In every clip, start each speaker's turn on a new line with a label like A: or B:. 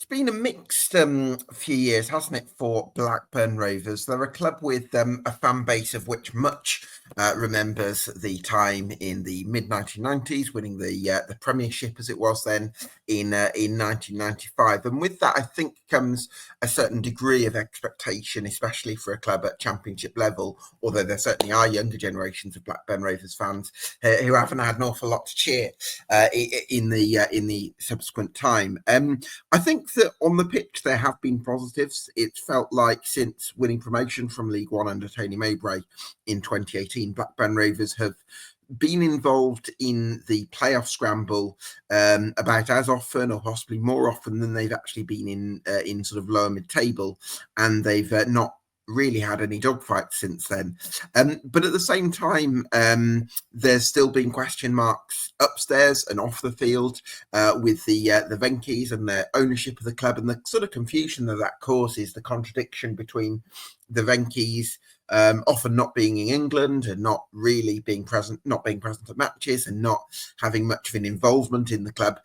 A: been a mixed few years, hasn't it, for Blackburn Rovers? They're a club with a fan base of which much remembers the time in the mid 1990s, winning the Premiership as it was then in 1995. And with that, I think comes a certain degree of expectation, especially for a club at Championship level. Although there certainly are younger generations of Blackburn Rovers fans who haven't had an awful lot to cheer in the subsequent time. I think that on the pitch there have been positives. It's felt like since winning promotion from League One under Tony Mowbray in 2018, Blackburn Rovers have been involved in the playoff scramble about as often or possibly more often than they've actually been in sort of lower mid-table, and they've not really had any dogfights since then. But at the same time, there's still been question marks upstairs and off the field with the Venkies and their ownership of the club, and the sort of confusion that causes, the contradiction between the Venkies often not being in England and not being present at matches and not having much of an involvement in the club.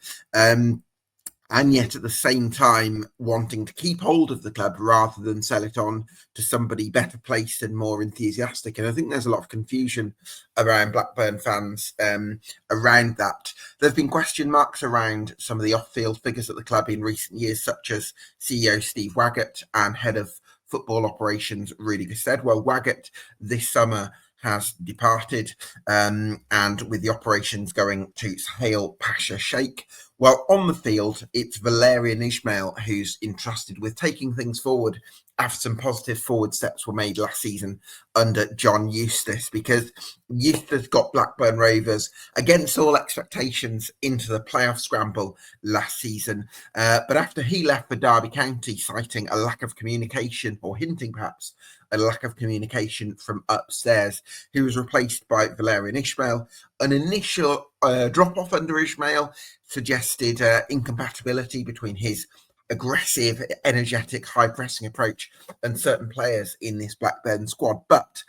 A: And yet at the same time wanting to keep hold of the club rather than sell it on to somebody better placed and more enthusiastic. And I think there's a lot of confusion around Blackburn fans around that. There have been question marks around some of the off-field figures at the club in recent years, such as CEO Steve Waggett and head of football operations Rudy Gusted. Well, Waggett this summer has departed, and with the operations going to Sahel Pasha Sheikh. Well, on the field, it's Valérien Ismaël who's entrusted with taking things forward after some positive forward steps were made last season under John Eustace, because Eustace got Blackburn Rovers against all expectations into the playoff scramble last season. But after he left for Derby County, citing a lack of communication, or hinting perhaps a lack of communication from upstairs, he was replaced by Valérien Ismaël. An initial drop-off under Ismaël suggested incompatibility between his aggressive, energetic, high-pressing approach and certain players in this Blackburn squad. But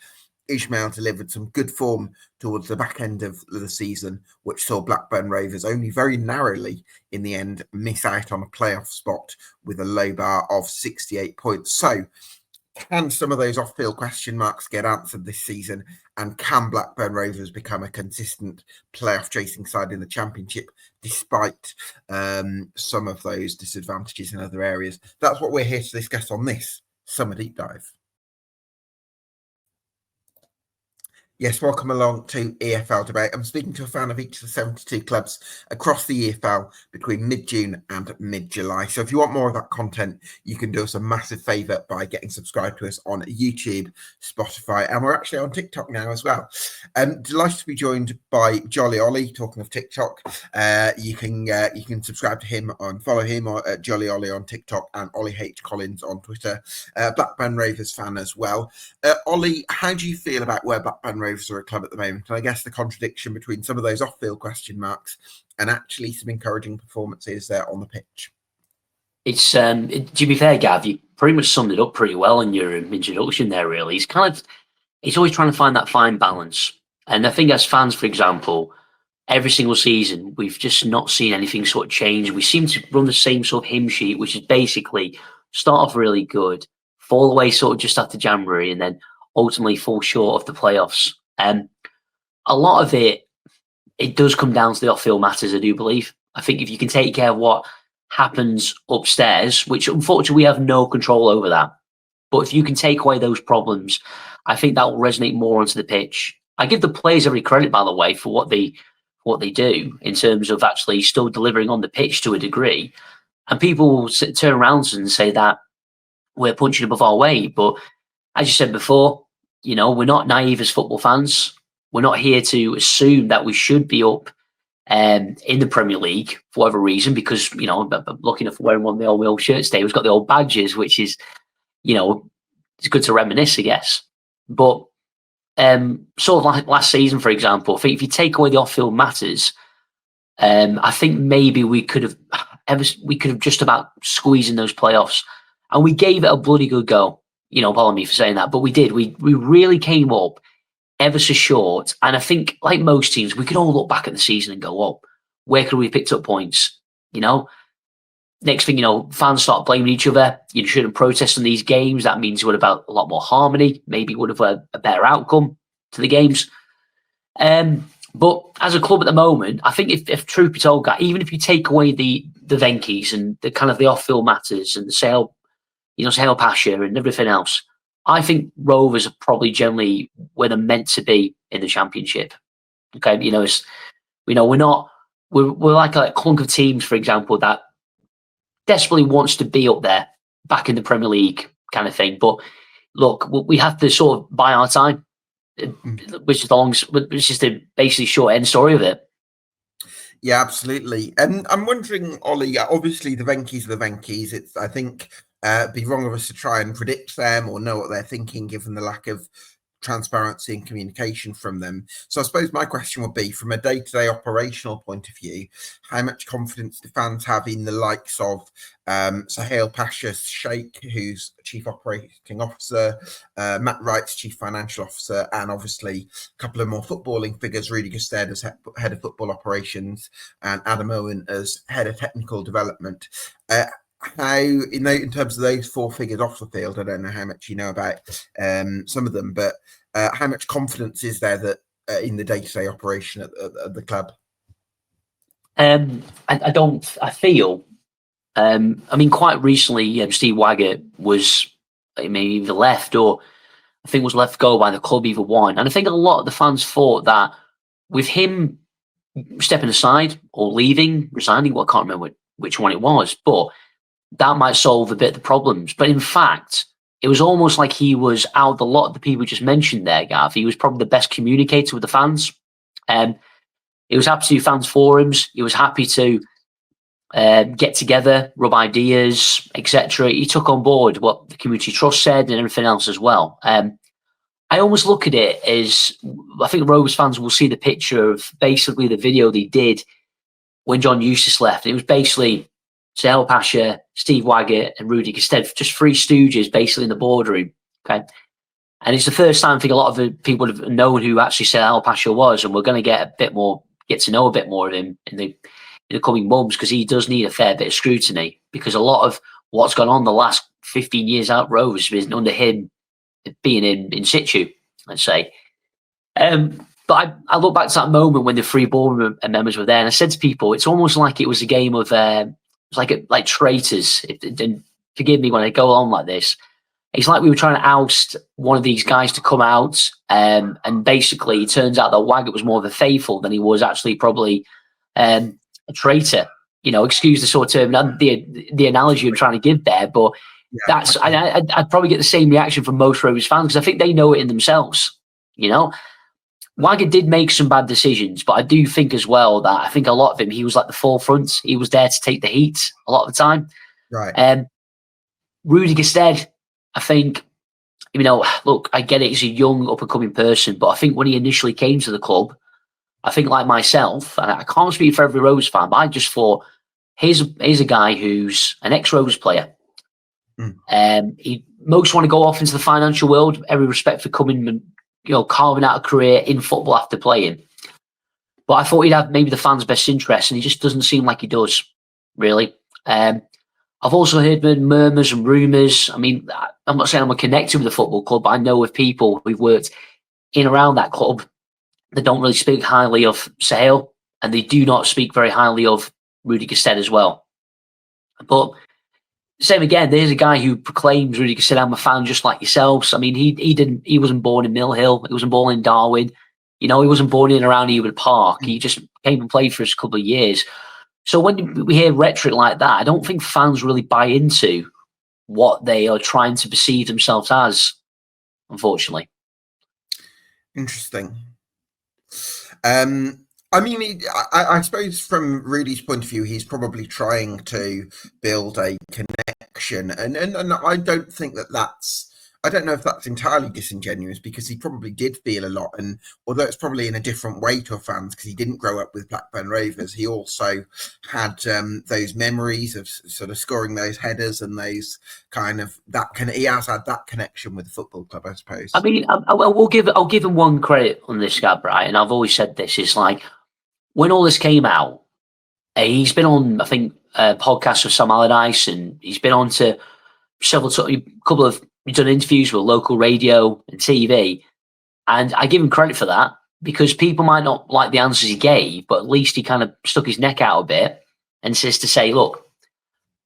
A: Ismaël delivered some good form towards the back end of the season, which saw Blackburn Rovers only very narrowly in the end miss out on a playoff spot with a low bar of 68 points. So can some of those off-field question marks get answered this season? And can Blackburn Rovers become a consistent playoff chasing side in the Championship, despite some of those disadvantages in other areas? That's what we're here to discuss on this Summer Deep Dive. Yes, welcome along to EFL Debate. I'm speaking to a fan of each of the 72 clubs across the EFL between mid-June and mid-July. So if you want more of that content, you can do us a massive favour by getting subscribed to us on YouTube, Spotify, and we're actually on TikTok now as well. Delighted to be joined by Jolly Ollie. Talking of TikTok, you can subscribe to him and follow him at Jolly Ollie on TikTok and Ollie H. Collins on Twitter. Blackburn Rovers fan as well. Ollie, how do you feel about where Blackburn Rovers are a club at the moment? And I guess the contradiction between some of those off-field question marks and actually some encouraging performances there on the pitch.
B: It's to be fair, Gav, you pretty much summed it up pretty well in your introduction there, really. It's always trying to find that fine balance. And I think as fans, for example, every single season, we've just not seen anything sort of change. We seem to run the same sort of hymn sheet, which is basically start off really good, fall away sort of just after January, and then ultimately fall short of the playoffs. A lot of it does come down to the off-field matters, I do believe. I think if you can take care of what happens upstairs, which unfortunately we have no control over that, but if you can take away those problems, I think that will resonate more onto the pitch. I give the players every credit, by the way, for what they do in terms of actually still delivering on the pitch to a degree. And people will turn around and say that we're punching above our weight. But as you said before, we're not naive as football fans. We're not here to assume that we should be up in the Premier League for whatever reason, because, looking at wearing one of the old shirts today, we've got the old badges, which is, it's good to reminisce, I guess. But sort of like last season, for example, I think if you take away the off-field matters, I think maybe we could have just about squeezed in those playoffs, and we gave it a bloody good go. Pardon me for saying that, but we did. We really came up ever so short, and I think, like most teams, we could all look back at the season and go, "Oh, where could we have picked up points?" next thing you know, fans start blaming each other. You shouldn't protest in these games. That means you would have had a lot more harmony. Maybe would have had a better outcome to the games. But as a club at the moment, I think if truth be told, even if you take away the Venkies and the kind of the off-field matters and the Sale Pasha and everything else, I think Rovers are probably generally where they're meant to be in the Championship. Okay, we're like a clunk of teams, for example, that desperately wants to be up there, back in the Premier League kind of thing. But look, we have to sort of buy our time, which is the basically short end story of it.
A: Yeah, absolutely. And I'm wondering, Ollie, obviously the Venkies are the Venkies. It's, I think, be wrong of us to try and predict them or know what they're thinking, given the lack of transparency and communication from them. So I suppose my question would be, from a day-to-day operational point of view, how much confidence do fans have in the likes of Sahel Pasha Sheikh, who's Chief Operating Officer, Matt Wright's Chief Financial Officer, and obviously a couple of more footballing figures, Rudy Gusted as Head of Football Operations and Adam Owen as Head of Technical Development. How, in terms of those four figures off the field, I don't know how much you know about some of them, but how much confidence is there that in the day-to-day operation at the club?
B: I feel, quite recently, Steve Waggett was maybe either left or I think was left go by the club, either one. And I think a lot of the fans thought that with him stepping aside or leaving, resigning, well, I can't remember which one it was, but that might solve a bit of the problems. But in fact, it was almost like he was out of a lot of the people just mentioned there, Gav. He was probably the best communicator with the fans. He was happy to do fans forums. He was happy to get together, rub ideas, etc. He took on board what the community trust said and everything else as well. I almost look at it as, I think Rovers fans will see the picture of basically the video they did when John Eustace left. It was basically Sahel Pasha, Steve Waggett, and Rudy Gusted, just three stooges basically in the boardroom. Okay. And it's the first time I think a lot of the people have known who actually Sahel Pasha was, and we're going to get to know a bit more of him in the coming months, because he does need a fair bit of scrutiny, because a lot of what's gone on the last 15 years out Rovers has been under him being in situ, let's say. But I look back to that moment when the three board members were there, and I said to people, it's almost like it was a game of like traitors. And forgive me when I go on like this. It's like we were trying to oust one of these guys to come out, and basically it turns out that Waggett was more of a faithful than he was actually probably a traitor. Excuse the sort of term, the analogy I'm trying to give there, but yeah. I'd probably get the same reaction from most Rovers fans, because I think they know it in themselves. Waggett did make some bad decisions, but I do think as well that I think a lot of him, he was like the forefront. He was there to take the heat a lot of the time.
A: Right.
B: Rudy Gusted, I think, look, I get it. He's a young, up-and-coming person, but I think when he initially came to the club, I think like myself, and I can't speak for every Rovers fan, but I just thought, here's a guy who's an ex-Rovers player. He most want to go off into the financial world. Every respect for coming and carving out a career in football after playing. But I thought he'd have maybe the fans' best interest, and he just doesn't seem like he does, really. I've also heard murmurs and rumours. I mean, I'm not saying I'm connected with the football club, but I know of people who've worked in around that club that don't really speak highly of Sahel, and they do not speak very highly of Rudy Gusted as well. But same again, there's a guy who proclaims, Rudy Gusted, I'm a fan just like yourselves. I mean, he wasn't born in Mill Hill. He wasn't born in Darwin. He wasn't born in around Ewood Park. He just came and played for us a couple of years. So when we hear rhetoric like that, I don't think fans really buy into what they are trying to perceive themselves as, unfortunately.
A: Interesting. I mean, I suppose from Rudy's point of view, he's probably trying to build a connection, and I don't think I don't know if that's entirely disingenuous, because he probably did feel a lot, and although it's probably in a different way to fans, because he didn't grow up with Blackburn Rovers, he also had those memories of sort of scoring those headers and those kind of he has had that connection with the football club, I suppose.
B: I mean, I'll give him one credit on this, Gab, right? And I've always said this, it's like, when all this came out, he's been on, I think, podcasts with Sam Allardyce, and he's been on to he's done interviews with local radio and TV, and I give him credit for that, because people might not like the answers he gave, but at least he kind of stuck his neck out a bit and says to say, look,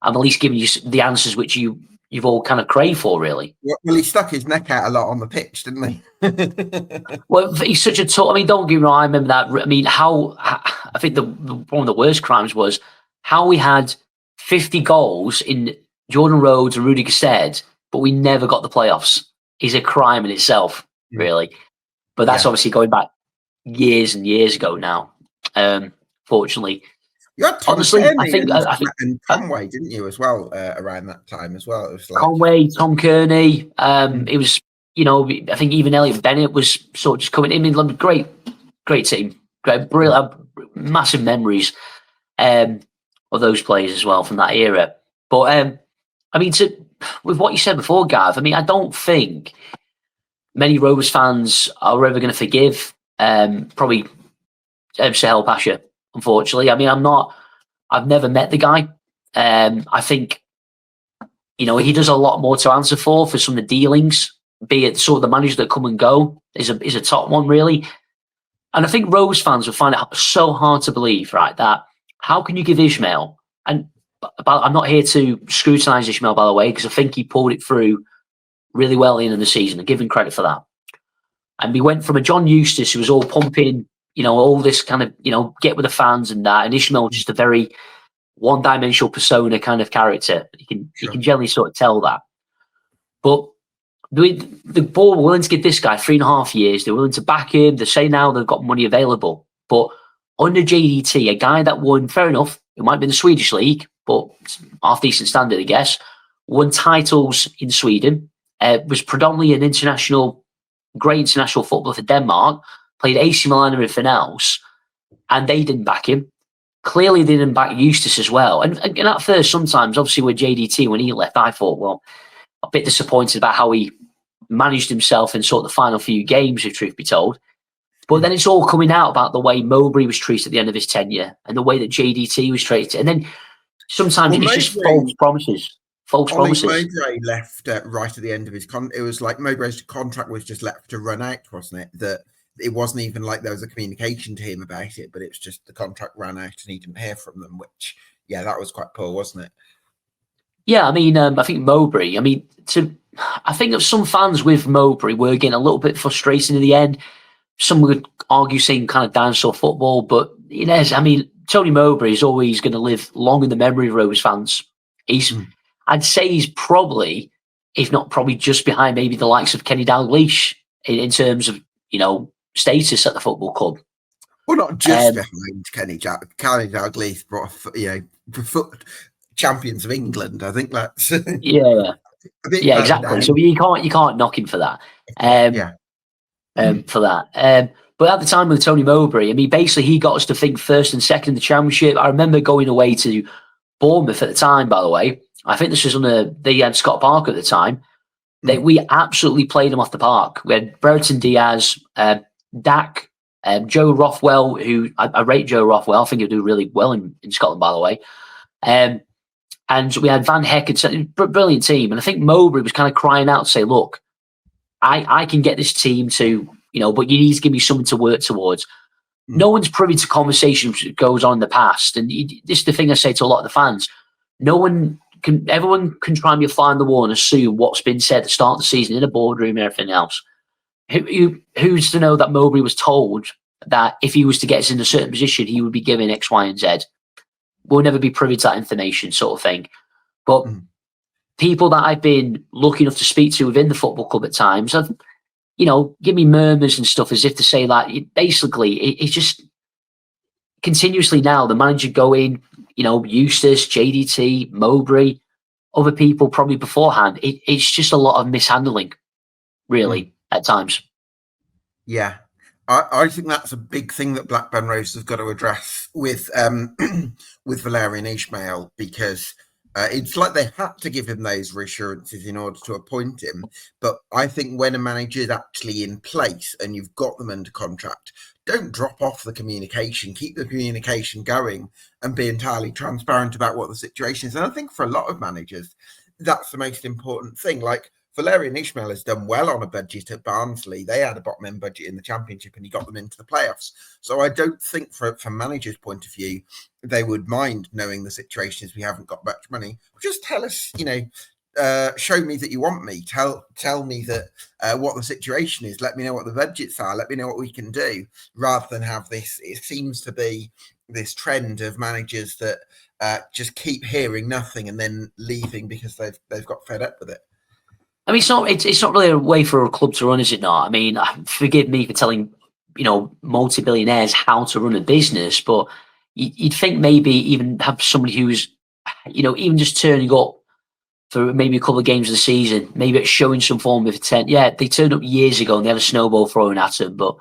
B: I'm at least giving you the answers which you've all kind of craved for, really.
A: Well, he stuck his neck out a lot on the pitch, didn't he?
B: Well, he's such a tough. I mean, don't get me wrong. I remember that. I mean, I think one of the worst crimes was how we had 50 goals in Jordan Rhodes and Rudy Gestede, but we never got the playoffs. Is a crime in itself, really. But that's obviously going back years and years ago now. Fortunately.
A: You had Tom Kearney and Conway, didn't you, as well, around that time as well? It was like
B: Conway, Tom Kearney. It was, I think even Elliot Bennett was sort of just coming in. I mean, great team. Great, brilliant, massive memories of those players as well from that era. But, I mean, with what you said before, Gav, I mean, I don't think many Rovers fans are ever going to forgive probably Sahel Pasha. Unfortunately, I mean, I've never met the guy. I think, he does a lot more to answer for some of the dealings, be it sort of the managers that come and go is a top one, really. And I think Rose fans will find it so hard to believe, right, that how can you give Ismaël, and I'm not here to scrutinise Ismaël, by the way, because I think he pulled it through really well in the season, and give him credit for that. And we went from a John Eustace who was all pumping, all this kind of, get with the fans and that. And Ismaël just a very one-dimensional persona kind of character. You can generally sort of tell that. But the board were willing to give this guy 3.5 years. They're willing to back him. They say now they've got money available. But under JDT, a guy that won, fair enough, it might be in the Swedish league, but half decent standard, I guess, won titles in Sweden, was predominantly an great international footballer for Denmark, played AC Milan and everything else, and they didn't back him. Clearly, they didn't back Eustace as well. And at first, sometimes, obviously, with JDT, when he left, I thought, well, a bit disappointed about how he managed himself in sort of the final few games, if truth be told. But then it's all coming out about the way Mowbray was treated at the end of his tenure and the way that JDT was treated. And then sometimes it's just false promises.
A: Mowbray left right at the end of his it was like Mowbray's contract was just left to run out, wasn't it? That it wasn't even like there was a communication to him about it, but it's just the contract ran out and he didn't hear from them, which, that was quite poor, wasn't it?
B: Yeah, I mean, I think Mowbray, I think of some fans with Mowbray were getting a little bit frustrated in the end. Some would argue saying kind of dinosaur football, but Tony Mowbray is always going to live long in the memory of Rovers fans. I'd say he's probably, if not probably just behind maybe the likes of Kenny Dalglish in terms of, status at the football club.
A: Well, not just behind Kenny Dalglish, but champions of England. I think that's
B: exactly. So you can't knock him for that. For that. But at the time with Tony Mowbray, basically he got us to think first and second in the Championship. I remember going away to Bournemouth at the time, by the way. I think this was they had Scott Parker at the time. We absolutely played him off the park. We had Brereton Diaz, Dak, Joe Rothwell, who I rate Joe Rothwell. I think he'll do really well in Scotland, by the way. And we had Van Heck, brilliant team. And I think Mowbray was kind of crying out to say, look, I can get this team to, but you need to give me something to work towards. No one's privy to conversations that goes on in the past. And this is the thing I say to a lot of the fans. Everyone can try and be a fly on the wall and assume what's been said at the start of the season in a boardroom and everything else. Who's to know that Mowbray was told that if he was to get us in a certain position, he would be given X, Y, and Z? We'll never be privy to that information, sort of thing. But people that I've been lucky enough to speak to within the football club at times have, give me murmurs and stuff as if to say that basically it's just continuously now the manager going, Eustace, JDT, Mowbray, other people probably beforehand. It's just a lot of mishandling, really, at times.
A: Yeah. I think that's a big thing that Blackburn Rovers have got to address with Valérien Ismaël, because it's like they had to give him those reassurances in order to appoint him. But I think when a manager is actually in place and you've got them under contract, don't drop off the communication, keep the communication going and be entirely transparent about what the situation is. And I think for a lot of managers, that's the most important thing. Like Valérien Ismaël has done well on a budget at Barnsley. They had a bottom end budget in the Championship and he got them into the playoffs. So I don't think from managers' point of view, they would mind knowing the situation is we haven't got much money. Just tell us, show me that you want me. Tell me that what the situation is. Let me know what the budgets are. Let me know what we can do. Rather than have this, it seems to be this trend of managers that just keep hearing nothing and then leaving because they've got fed up with it.
B: I mean, it's not really a way for a club to run, is it not? I mean, forgive me for telling multi-billionaires how to run a business, but you'd think maybe even have somebody who's even just turning up for maybe a couple of games of the season, maybe it's showing some form of intent. Yeah, they turned up years ago and they had a snowball thrown at them, but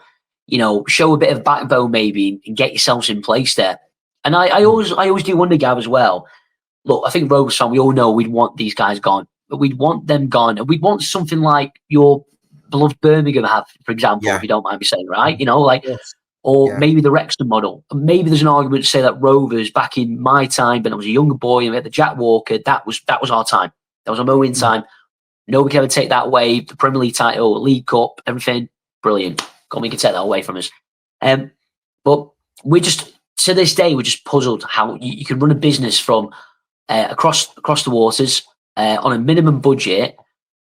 B: show a bit of backbone maybe and get yourselves in place there. And I always do wonder, Gav, as well. Look, I think Rovers fan, we all know we'd want these guys gone, but we'd want them gone, and we'd want something like your beloved Birmingham have, for example, if you don't mind me saying, right?
A: Yes.
B: Or maybe the Wrexham model. Maybe there's an argument to say that Rovers, back in my time, when I was a younger boy and we had the Jack Walker, that was our time. That was a moment in time. Nobody can ever take that away. The Premier League title, League Cup, everything, brilliant. God, we can take that away from us. But we're just, to this day, we're just puzzled how you can run a business from across the waters on a minimum budget.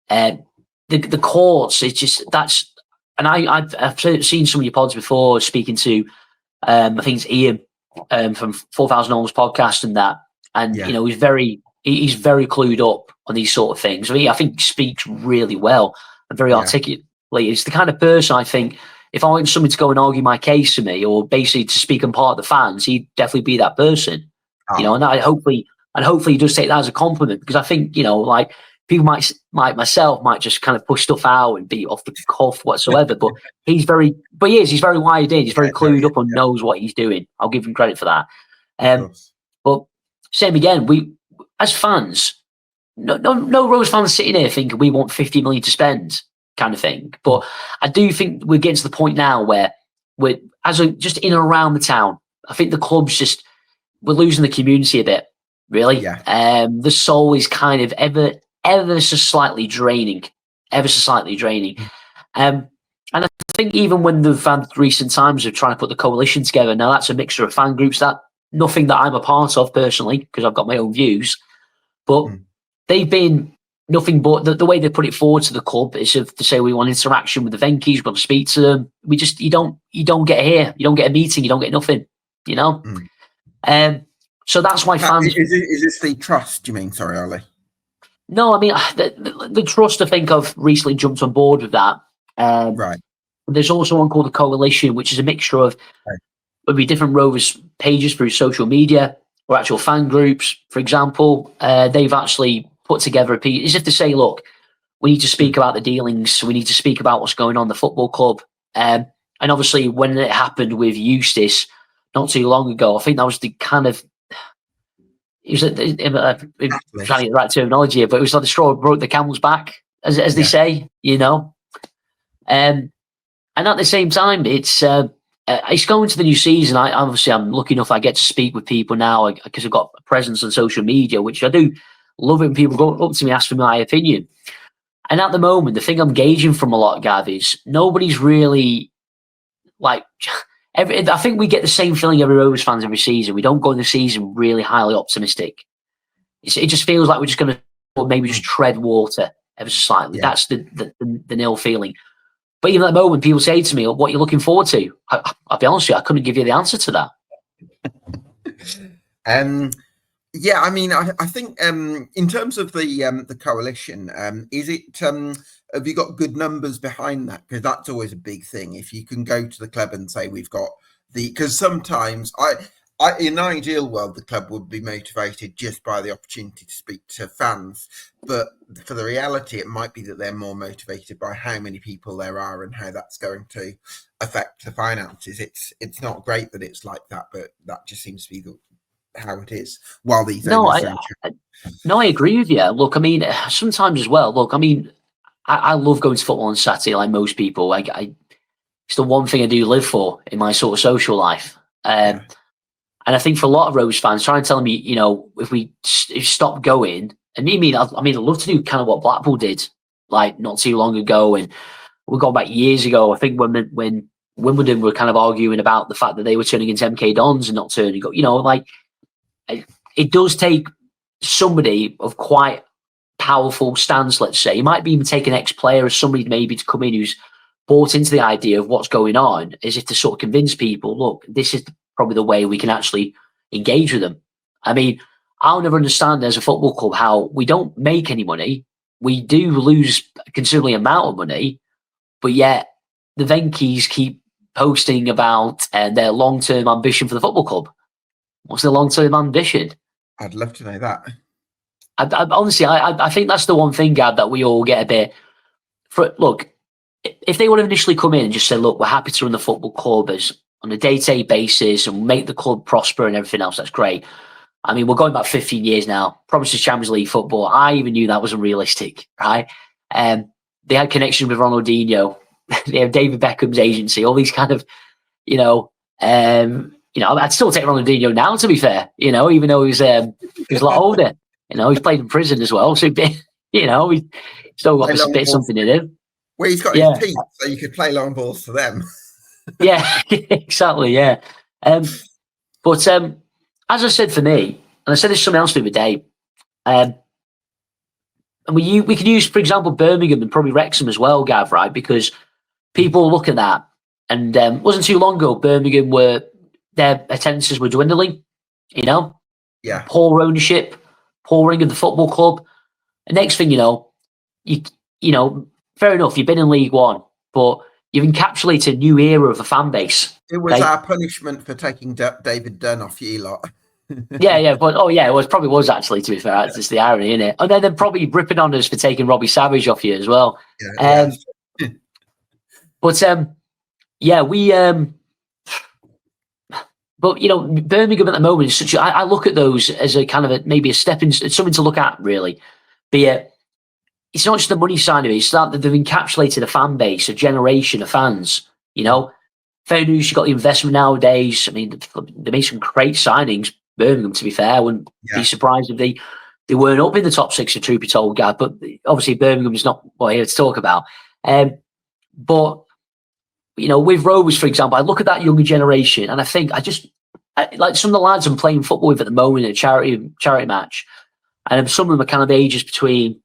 B: The courts, it's just, that's, and I've seen some of your pods before, speaking to, I think it's Ian from 4,000 Homes podcast and that, and he's very clued up on these sort of things. I think he speaks really well and very articulate. It's the kind of person, I think, if I wanted somebody to go and argue my case for me, or basically to speak on part of the fans, he'd definitely be that person. And hopefully he does take that as a compliment, because I think people myself might just kind of push stuff out and be off the cuff whatsoever. But he's very wired in. He's very clued up and knows what he's doing. I'll give him credit for that. But same again, we as fans, no Rose fans sitting here thinking we want 50 million to spend, kind of thing. But I do think we're getting to the point now where we're just in and around the town. I think the club's we're losing the community a bit, really. The soul is kind of ever so slightly draining. And I think even when they've had recent times of trying to put the coalition together, now that's a mixture of fan groups, nothing that I'm a part of personally, because I've got my own views, but they've been nothing but the way they put it forward to the club is to say we want interaction with the Venkies, we want to speak to them. You don't get here, you don't get a meeting, you don't get nothing, so that's why fans.
A: Is this the trust? You mean? Sorry, Ollie.
B: No, I mean the trust. I think I've recently jumped on board with that.
A: Right.
B: There's also one called the Coalition, which is a mixture of maybe different Rovers pages through social media or actual fan groups. For example, they've actually put together a piece as if to say, look, we need to speak about the dealings. We need to speak about what's going on in the football club. And obviously, when it happened with Eustace not too long ago, I think that was the kind of. It was trying to get the right terminology here, but it was like the straw that broke the camel's back, as they say, And at the same time, it's going to the new season. I'm lucky enough I get to speak with people now because I've got a presence on social media, which I do love it when people go up to me, ask for my opinion. And at the moment, the thing I'm gauging from a lot, Gav, is nobody's really I think we get the same feeling every Rovers fans every season. We don't go in the season really highly optimistic. It just feels like we're just going to maybe just tread water ever so slightly. That's the nil feeling. But even at the moment, people say to me, "What are you looking forward to?" I'll be honest with you, I couldn't give you the answer to
A: that. I mean, I think in terms of the coalition, is it? Have you got good numbers behind that? Because that's always a big thing. If you can go to the club and say we've got because sometimes in an ideal world, the club would be motivated just by the opportunity to speak to fans. But for the reality, it might be that they're more motivated by how many people there are and how that's going to affect the finances. It's not great that it's like that, but that just seems to be how it is. While these
B: I agree with you. Look, I mean, sometimes as well. Look, I mean, I love going to football on Saturday, like most people. it's the one thing I do live for in my sort of social life. And I think for a lot of Rovers fans, trying to tell me, if we stop going, and I'd love to do kind of what Blackpool did, like not too long ago, and we're going back years ago. I think when Wimbledon were kind of arguing about the fact that they were turning into MK Dons and not turning, it does take somebody of quite powerful stance, let's say. It might be even take an ex-player or somebody maybe to come in who's bought into the idea of what's going on, as if to sort of convince people, look, this is probably the way we can actually engage with them. I mean, I'll never understand as a football club how we don't make any money. We do lose a considerable amount of money, but yet the Venkies keep posting about their long-term ambition for the football club. What's their long-term ambition?
A: I'd love to know that.
B: Honestly, I think that's the one thing, Gab, that we all get a bit... Look, if they would have initially come in and just said, look, we're happy to run the football club as on a day-to-day basis and make the club prosper and everything else, that's great. I mean, we're going back 15 years now. Promises Champions League football. I even knew that wasn't realistic, right? They had connections with Ronaldinho. They have David Beckham's agency. All these kind of, I'd still take Ronaldinho now, to be fair. Even though he's a lot older. He's played in prison as well, so he's still got a bit something in him.
A: Well, he's got his teeth, so you could play long balls to them.
B: Yeah, exactly. Yeah, but as I said, for me, and I said this to someone else the other day, and we could use, for example, Birmingham and probably Wrexham as well, Gav, right? Because people look at that, and wasn't too long ago, Birmingham their attendances were dwindling.
A: Yeah,
B: poor ownership, pouring of the football club. And next thing you know, fair enough, you've been in League One, but you've encapsulated a new era of a fan base.
A: It was our punishment for taking David Dunn off you lot.
B: Yeah, but it probably was actually, to be fair. That's just the irony, isn't it? And then they're probably ripping on us for taking Robbie Savage off you as well.
A: Yeah.
B: But Birmingham at the moment is such. I look at those as a kind of maybe a step in, it's something to look at, really. But it's not just the money side of it; it's that they've encapsulated a fan base, a generation of fans. Fair news, you've got the investment nowadays. I mean, they made some great signings. Birmingham, to be fair, I wouldn't be surprised if they weren't up in the top six, of truth be told, Gab. But obviously, Birmingham is not what we're here to talk about. But with Rovers, for example, I look at that younger generation, and I think like some of the lads I'm playing football with at the moment in a charity match, and some of them are kind of ages between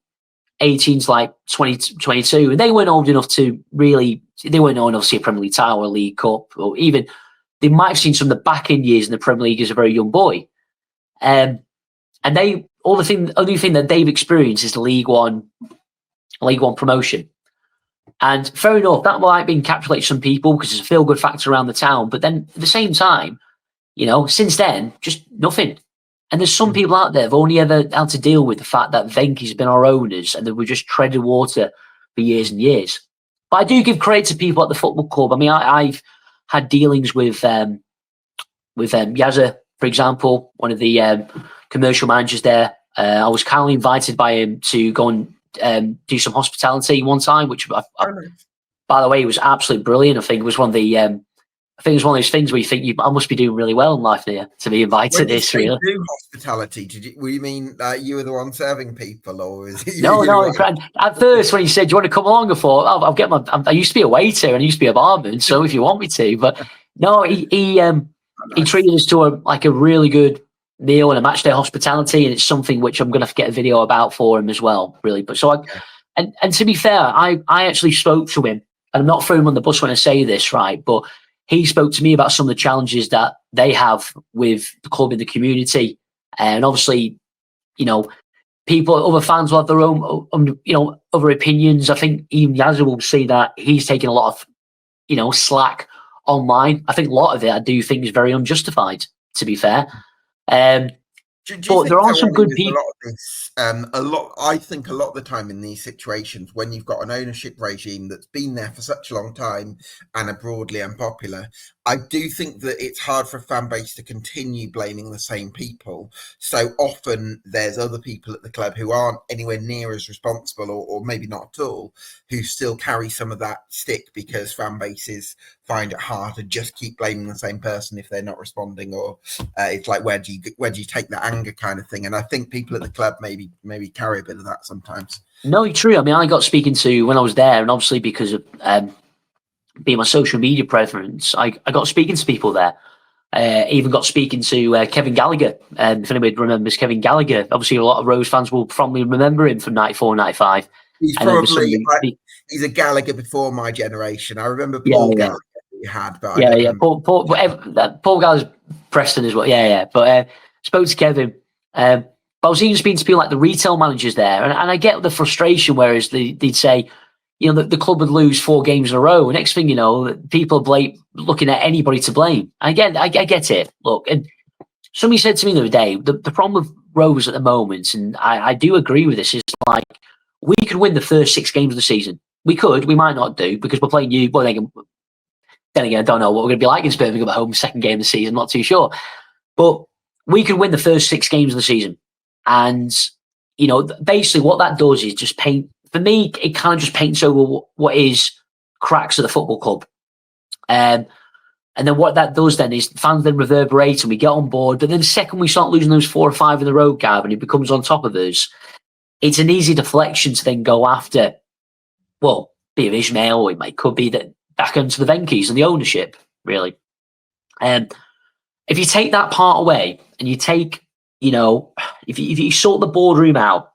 B: 18 to like 20, 22, and they weren't old enough to really. They weren't old enough to see a Premier League title, or a League Cup, or even they might have seen some of the back end years in the Premier League as a very young boy, and the only thing that they've experienced is the League One promotion. And fair enough, that might be encapsulate some people because it's a feel-good factor around the town. But then at the same time, since then, just nothing. And there's some people out there who've only ever had to deal with the fact that Venky's been our owners and that we've just treaded water for years and years. But I do give credit to people at the football club. I mean, I've had dealings with Yazza, for example, one of the commercial managers there. I was kindly invited by him to go and do some hospitality one time, which by the way, it was absolutely brilliant. I think it was one of those things where you think I must be doing really well in life there to be invited to this. Really,
A: do hospitality? Were you mean you were the one serving people, or was it
B: no? At first, when he said, "Do you want to come along?" I thought, "I'll get my." I used to be a waiter and I used to be a barman, so if you want me to, but no, he treated us to a really good meal and a match day hospitality, and it's something which I'm going to get a video about for him as well, really. But and to be fair, I actually spoke to him, and I'm not throwing him on the bus when I say this, right? But he spoke to me about some of the challenges that they have with the club in the community, and obviously, other fans will have their own, other opinions. I think even Yazza will see that he's taking a lot of, slack online. I think a lot of it I do think is very unjustified, to be fair. But there are some good people.
A: I think a lot of the time in these situations, when you've got an ownership regime that's been there for such a long time and are broadly unpopular, I do think that it's hard for a fan base to continue blaming the same people. So often there's other people at the club who aren't anywhere near as responsible, or maybe not at all, who still carry some of that stick because fan bases find it hard to just keep blaming the same person if they're not responding, or it's like where do you take that anger kind of thing. And I think people at the club maybe carry a bit of that sometimes.
B: No, true. I mean, I got speaking to when I was there, and obviously because of being my social media preference, I got speaking to people there. Even got speaking to Kevin Gallagher. If anybody remembers Kevin Gallagher, obviously a lot of Rose fans will probably remember him from 94, 95.
A: He's probably he's a Gallagher before my generation. I remember Paul Gallagher you had, but
B: Paul Gallagher's Preston as well. But spoke to Kevin. But I was even speaking to people like the retail managers there, and I get the frustration. Whereas they'd say, the club would lose 4 games in a row. Next thing you know, people looking at anybody to blame. I get it. Look, and somebody said to me the other day, the problem with Rovers at the moment, and I do agree with this, is like we could win the first 6 games of the season. We might not do because we're playing you. Well, then again, I don't know what we're going to be like in Birmingham at home, second game of the season. Not too sure, but we could win the first 6 games of the season, and basically what that does is just paint. For me, it kind of just paints over what is cracks of the football club. And then what that does then is fans then reverberate and we get on board. But then the second we start losing those 4 or 5 in the row, Gav, and it becomes on top of us, it's an easy deflection to then go after, well, be it Ismaël, or it could be that back into the Venkeys and the ownership, really. If you take that part away and you take, if you sort the boardroom out,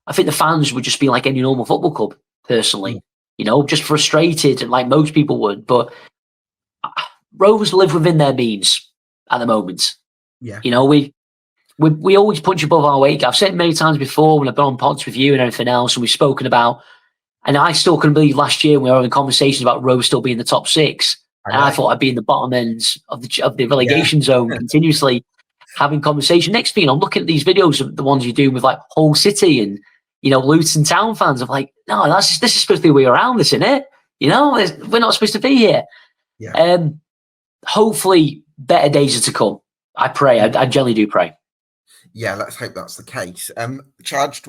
B: I think the fans would just be like any normal football club, personally. Just frustrated, and like most people would. But Rovers live within their means at the moment.
A: Yeah.
B: We always punch above our weight. I've said it many times before when I've been on pods with you and everything else, and we've spoken about. And I still couldn't believe last year we were having conversations about Rovers still being the top 6, and I thought I'd be in the bottom ends of the relegation zone continuously. Having conversation. Next thing, I'm looking at these videos of the ones you do with like Hull City and Luton Town fans. I'm like, no, this is supposed to be a way around this, isn't it? We're not supposed to be here.
A: Yeah.
B: Hopefully, better days are to come. I pray. I generally do pray.
A: Yeah, let's hope that's the case. Tasked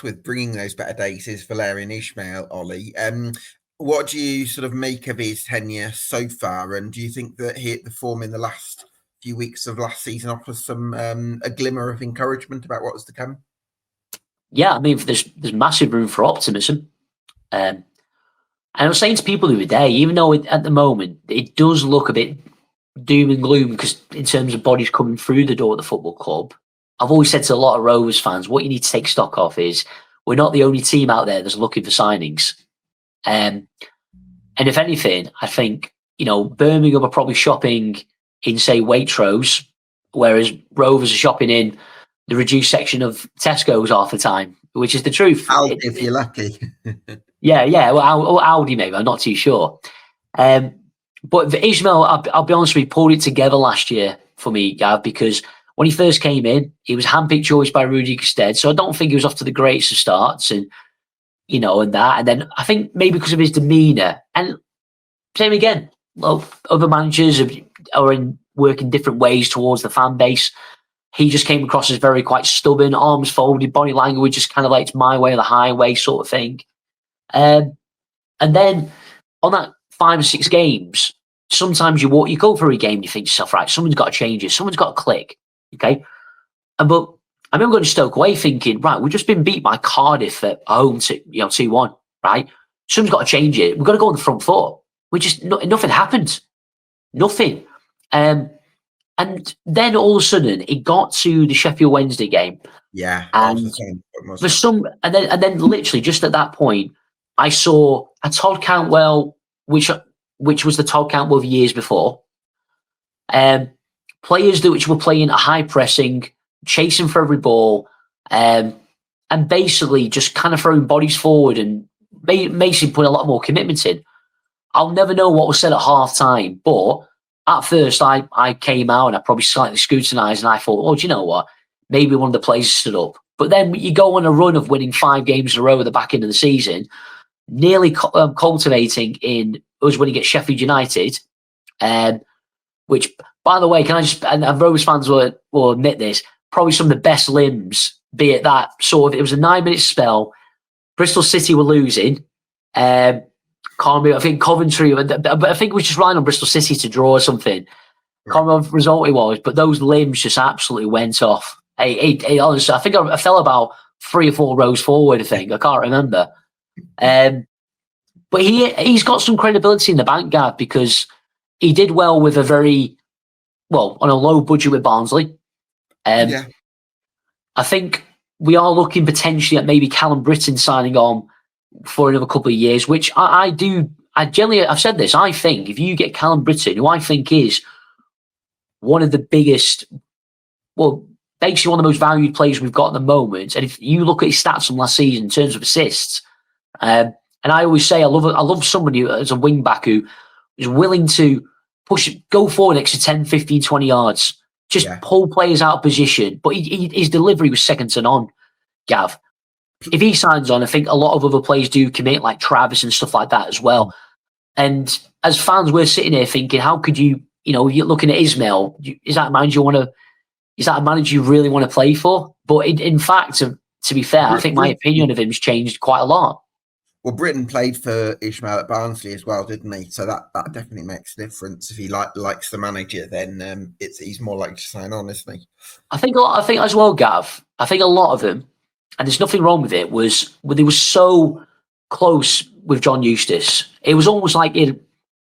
A: with bringing those better days is Valérien Ismaël, Ollie. What do you sort of make of his tenure so far, and do you think that the form in the last few weeks of last season offers some a glimmer of encouragement about what is to come?
B: Yeah, I mean, there's massive room for optimism. And I was saying to people the other day, even though at the moment it does look a bit doom and gloom because in terms of bodies coming through the door at the football club, I've always said to a lot of Rovers fans, what you need to take stock of is we're not the only team out there that's looking for signings. And if anything, I think, Birmingham are probably shopping in, say, Waitrose, whereas Rovers are shopping in the reduced section of Tesco's half the time, which is the truth.
A: Aldi, if you're lucky.
B: Yeah. Well, Aldi maybe. I'm not too sure. But Ismaël, I'll be honest with you, pulled it together last year for me, Gav, because when he first came in, he was handpicked choice by Rudy Gestede, so I don't think he was off to the greatest of starts, and that. And then I think maybe because of his demeanour, and same again, other managers are working different ways towards the fan base. He just came across as quite stubborn, arms folded, body language, just kind of like it's my way or the highway sort of thing. And then on that 5 or 6 games, sometimes you go through a game and you think to yourself, right, someone's got to change it, someone's got to click. Okay. But I remember going to Stoke away thinking, right, we've just been beat by Cardiff at home 2-1, right? Someone's got to change it. We've got to go on the front foot. Nothing happened. Nothing. And then all of a sudden it got to the Sheffield Wednesday game.
A: Yeah.
B: And then literally just at that point, I saw a Todd Cantwell, which was the Todd Cantwell of years before. Players which were playing a high pressing, chasing for every ball, and basically just kind of throwing bodies forward and basically putting a lot more commitment in. I'll never know what was said at half time, but at first I came out and I probably slightly scrutinised and I thought, oh, do you know what? Maybe one of the players stood up. But then you go on a run of winning 5 games in a row at the back end of the season, nearly culminating in us winning at Sheffield United, which, by the way, can I just, and Rovers fans will admit this, probably some of the best limbs, be it that sort of, it was a 9-minute spell, Bristol City were losing, can't remember, I think Coventry, but I think it was just relying on Bristol City to draw or something. Can't remember what result it was, but those limbs just absolutely went off. Honestly, I think I fell about 3 or 4 rows forward, I think. I can't remember. But he's got some credibility in the bank, Gav, because he did well with on a low budget with Barnsley. I think we are looking potentially at maybe Callum Britton signing on for another couple of years, which I've said this, I think if you get Callum Britton, who I think is one of the biggest, basically one of the most valued players we've got at the moment. And if you look at his stats from last season in terms of assists, and I always say I love somebody who, as a wing back, who is willing to go forward an extra 10, 15, 20 yards, just pull players out of position. But his delivery was second to none, Gav. If he signs on, I think a lot of other players do commit, like Travis and stuff like that as well. And as fans, we're sitting here thinking, how could you, you're looking at Ismaël, is that a manager you really want to play for? But in fact, to be fair, I think my opinion of him has changed quite a lot.
A: Well, Britton played for Ismaël at Barnsley as well, didn't he? So that definitely makes a difference. If he likes the manager, then he's more likely to sign on, isn't he?
B: I think as well, Gav. I think a lot of them, and there's nothing wrong with it, they were so close with John Eustace. It was almost like he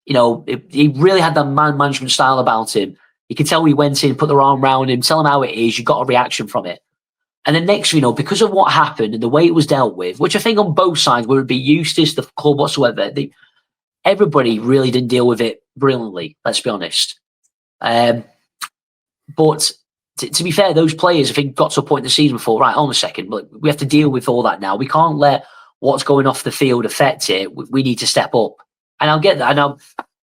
B: really had that man management style about him. You could tell he went in, put their arm around him, tell him how it is. You got a reaction from it. And then next, because of what happened and the way it was dealt with, which I think on both sides, whether it be Eustace, the club, whatsoever, everybody really didn't deal with it brilliantly, let's be honest. But to be fair, those players, I think, got to a point in the season before, right, hold on a second, but we have to deal with all that now. We can't let what's going off the field affect it. We need to step up. And I'll get that. And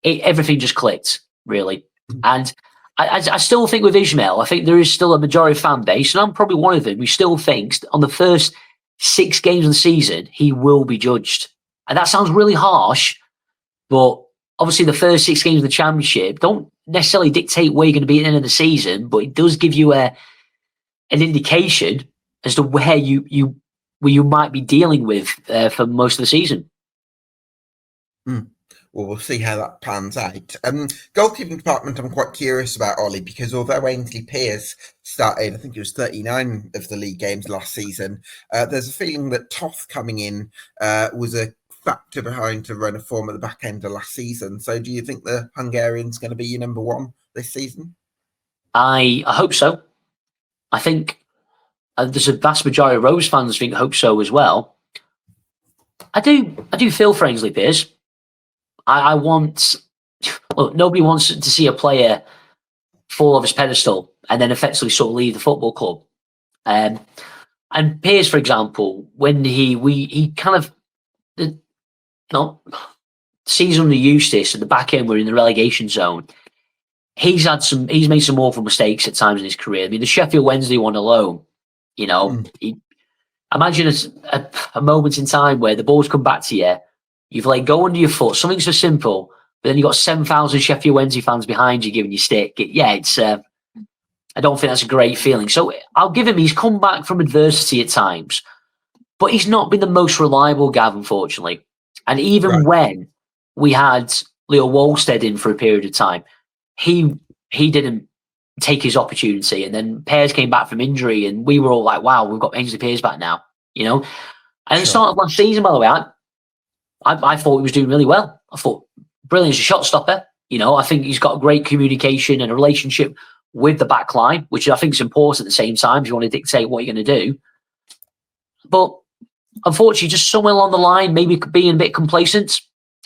B: everything just clicked, really. And I still think with Ismaël, I think there is still a majority of fan base, and I'm probably one of them, who still thinks on the first 6 games of the season, he will be judged. And that sounds really harsh, but obviously the first 6 games of the Championship don't necessarily dictate where you're going to be at the end of the season, but it does give you an indication as to where you might be dealing with for most of the season.
A: Well, we'll see how that pans out. Goalkeeping department, I'm quite curious about, Ollie, because although Ainsley Pearce started, I think it was 39 of the league games last season, there's a feeling that Toth coming in was a factor behind to run a form at the back end of last season. So do you think the Hungarian's going to be your number 1 this season? I
B: hope so. I think there's a vast majority of Rose fans hope so as well. I do feel for Ainsley Pearce. Nobody wants to see a player fall off his pedestal and then effectively sort of leave the football club. And Pearce, for example, when he kind of, season under Eustace at the back end, we're in the relegation zone. He's made some awful mistakes at times in his career. I mean, the Sheffield Wednesday one alone, imagine a moment in time where the ball's come back to you. You've let go under your foot, something so simple, but then you've got 7,000 Sheffield Wednesday fans behind you giving you stick. I don't think that's a great feeling. So I'll give him, he's come back from adversity at times, but he's not been the most reliable, Gav, unfortunately. And even when we had Leo Wolstead in for a period of time, he didn't take his opportunity. And then Pearce came back from injury, and we were all like, wow, we've got Ainsley Pearce back now, And at the start of last season, by the way, I thought he was doing really well. I thought, brilliant as a shot stopper. I think he's got great communication and a relationship with the back line, which I think is important at the same time if you want to dictate what you're going to do. But unfortunately, just somewhere along the line, maybe being a bit complacent.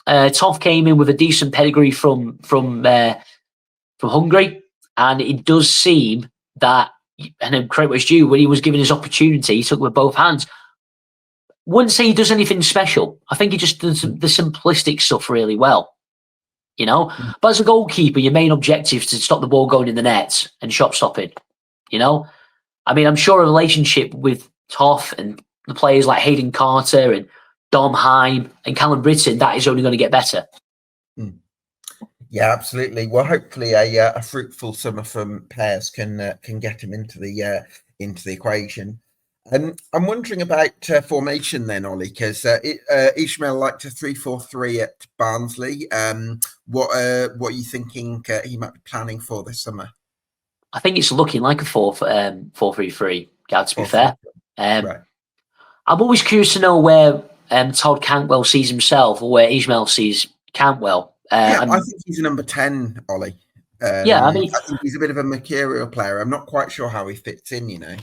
B: Toff came in with a decent pedigree from Hungary, and it does seem that, and credit where it's due, when he was given his opportunity, he took it with both hands. Wouldn't say he does anything special. I think he just does the simplistic stuff really well, But as a goalkeeper, your main objective is to stop the ball going in the net and shot stopping, I mean, I'm sure a relationship with Toff and the players like Hayden Carter and Dom Heim and Callum Britton, that is only going to get better.
A: Yeah, absolutely. Well, hopefully a fruitful summer from players can get him into the equation. I'm wondering about formation then, Ollie, because Ishmael liked a 3-4-3 at Barnsley. What are you thinking he might be planning for this summer?
B: I think it's looking like a 4-3-3, Gav, to be
A: Four three.
B: fair. Um,
A: Right.
B: I'm always curious to know where Todd Cantwell sees himself or where Ishmael sees Cantwell.
A: Yeah, I think he's a number 10, Ollie.
B: Yeah, I mean,
A: I think he's a bit of a mercurial player. I'm not quite sure how he fits in.
B: do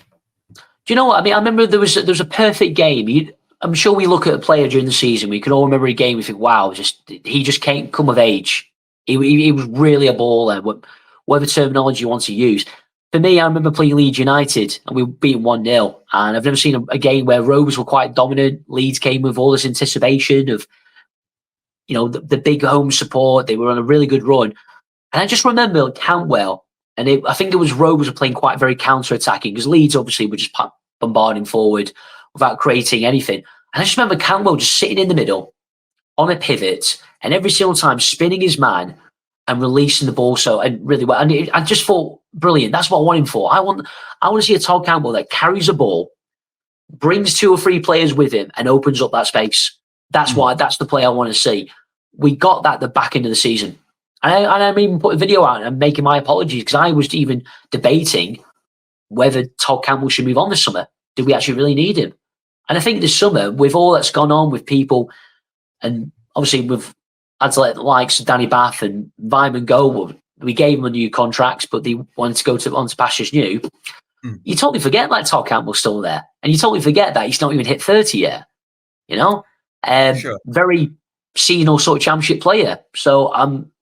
B: you know what? I mean, I remember there was a perfect game. I'm sure we look at a player during the season. We can all remember a game. We think, wow, he just can't come of age. He was really a baller. Whatever terminology you want to use. For me, I remember playing Leeds United and we were beaten 1-0. And I've never seen a game where Rovers were quite dominant. Leeds came with all this anticipation of, the big home support. They were on a really good run. And I just remember Cantwell, and I think it was Rovers were playing quite very counter-attacking because Leeds obviously were just bombarding forward without creating anything. And I just remember Cantwell just sitting in the middle on a pivot and every single time spinning his man and releasing the ball and really well. And I just thought, brilliant. That's what I want him for. I want to see a Todd Campbell that carries a ball, brings 2 or 3 players with him, and opens up that space. That's the play I want to see. We got that at the back end of the season. And I'm even putting a video out and making my apologies because I was even debating whether Todd Campbell should move on this summer. Do we actually really need him? And I think this summer, with all that's gone on with people, and obviously we've had to let the likes of Danny Bath and Vyman go, we gave them a new contracts, but they wanted to go on to pastures new. You totally forget that Todd Campbell's still there. And you totally forget that he's not even hit 30 yet.
A: Sure.
B: Very senior sort of championship player. So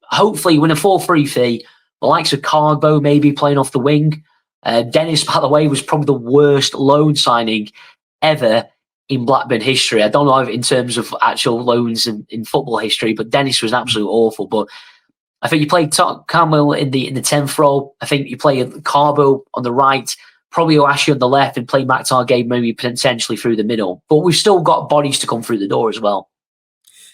B: hopefully win a 4-3-3. The likes of Carbo maybe playing off the wing. Dennis, by the way, was probably the worst loan signing ever in Blackburn history. I don't know if in terms of actual loans in football history, but Dennis was absolutely awful. But I think you played Carmel in the 10th role. I think you play Carbo on the right, probably Oashi on the left, and play Mac Targay maybe potentially through the middle. But we've still got bodies to come through the door as well.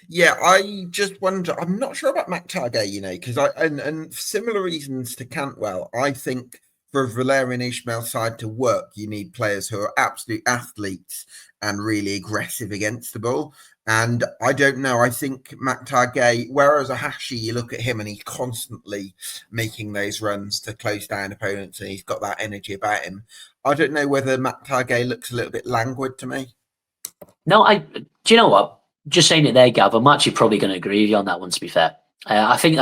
A: Yeah, I just wonder. I'm not sure about Mac Targay, because and for similar reasons to Cantwell, I think for Valérien Ismaël side to work, you need players who are absolute athletes and really aggressive against the ball. And I don't know. I think Mac Targay, whereas Ohashi, you look at him and he's constantly making those runs to close down opponents, and he's got that energy about him. I don't know whether Mac Targay looks a little bit languid to me.
B: No, do you know what? Just saying it there, Gav, I'm actually probably going to agree with you on that one, to be fair. I think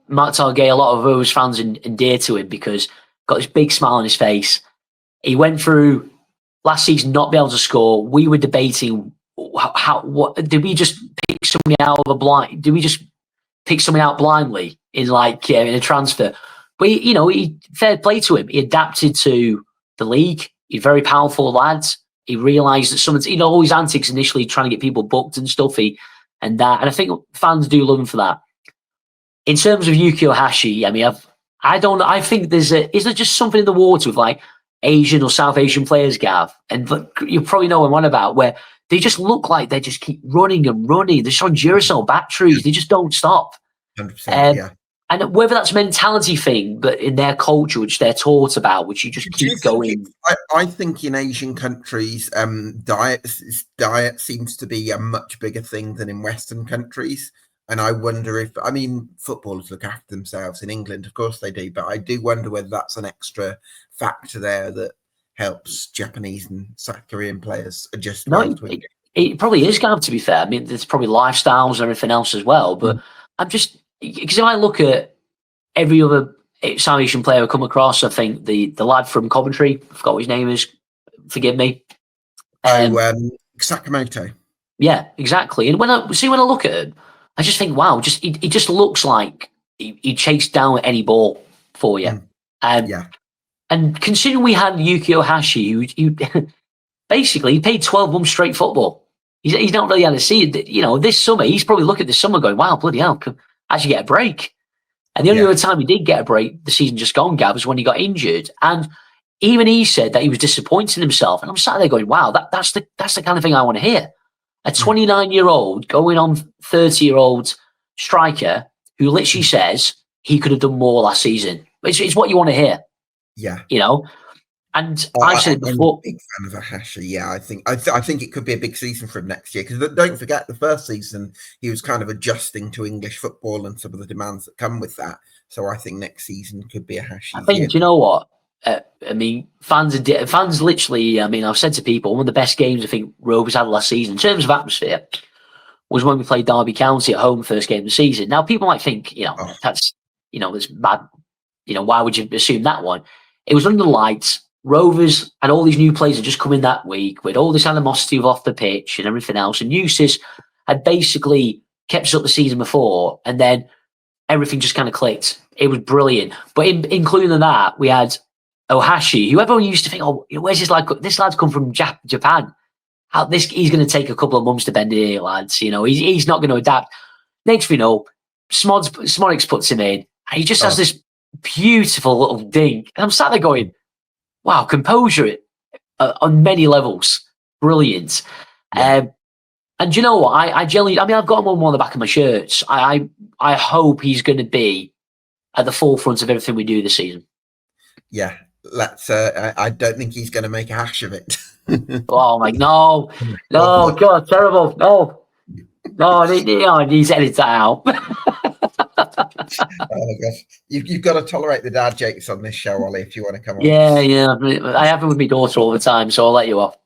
B: Matt Targay, a lot of Rovers fans endear to him because got this big smile on his face. He went through last season not be able to score. We were debating what did we just pick somebody out of a blind? Did we just pick somebody out blindly in in a transfer? But he fair play to him. He adapted to the league. He's a very powerful lad. He realised that someone's, all his antics initially trying to get people booked and stuffy and I think fans do love him for that. In terms of Yuki Ohashi, I mean, I think is there just something in the water with Asian or South Asian players, Gav? And you probably know what I'm on about, where they just look like they just keep running and running. They're on Duracell batteries. They just don't stop.
A: 100%, yeah.
B: And whether that's a mentality thing, but in their culture, which they're taught about, which you just keep going.
A: I think in Asian countries, diet seems to be a much bigger thing than in Western countries. And I wonder footballers look after themselves in England, of course they do, but I do wonder whether that's an extra factor there that helps Japanese and South Korean players adjust well to it.
B: It probably is, Gav, to be fair. I mean, there's probably lifestyles and everything else as well, but I'm just, because if I look at every other South Asian player I come across, I think the lad from Coventry, I forgot what his name is, forgive me.
A: Sakamoto.
B: Yeah, exactly. And when I look at him, I just think, wow, he just looks like he chased down any ball for you.
A: Yeah.
B: And considering we had Yuki Ohashi, who basically he played 12 months straight football. He's not really had to see it. This summer, he's probably looking at this summer going, wow, bloody hell, could actually get a break. And the only other time he did get a break, the season just gone, Gav, was when he got injured. And even he said that he was disappointed in himself. And I'm sat there going, wow, that's the kind of thing I want to hear. A 29-year-old going on 30-year-old striker who literally says, he could have done more last season. It's what you want to hear.
A: Yeah.
B: And I've said it before.
A: I'm a big fan of Ahashi. Yeah, I think it could be a big season for him next year, because don't forget, the first season he was kind of adjusting to English football and some of the demands that come with that. So I think next season could be Ahashi's
B: I think,
A: year.
B: do you know what? Fans literally, I've said to people, one of the best games I think Rovers had last season in terms of atmosphere was when we played Derby County at home, first game of the season. Now, people might think, that's bad. Why would you assume that one? It was under the lights. Rovers and all these new players had just come in that week with all this animosity off the pitch and everything else. And Eustace had basically kept us up the season before, and then everything just kind of clicked. It was brilliant. But including that, we had Ohashi, who everyone used to think, where's this lad? This lad's come from Japan. He's going to take a couple of months to bend in here, lads. He's not going to adapt. Next thing you know, Smodix puts him in, and he just has this beautiful little dink. And I'm sat there going, wow, composure on many levels. Brilliant.
A: Yeah.
B: And you know what? I genuinely, I've got him on one of the back of my shirts. I hope he's going to be at the forefront of everything we do this season.
A: Yeah. I don't think he's going to make a hash of it.
B: Oh my, no, God, terrible. No, he needs to edit that out.
A: Oh gosh, you've got to tolerate the dad jokes on this show, Ollie, if you want to come on.
B: Yeah. I have it with my daughter all the time, so I'll let you off.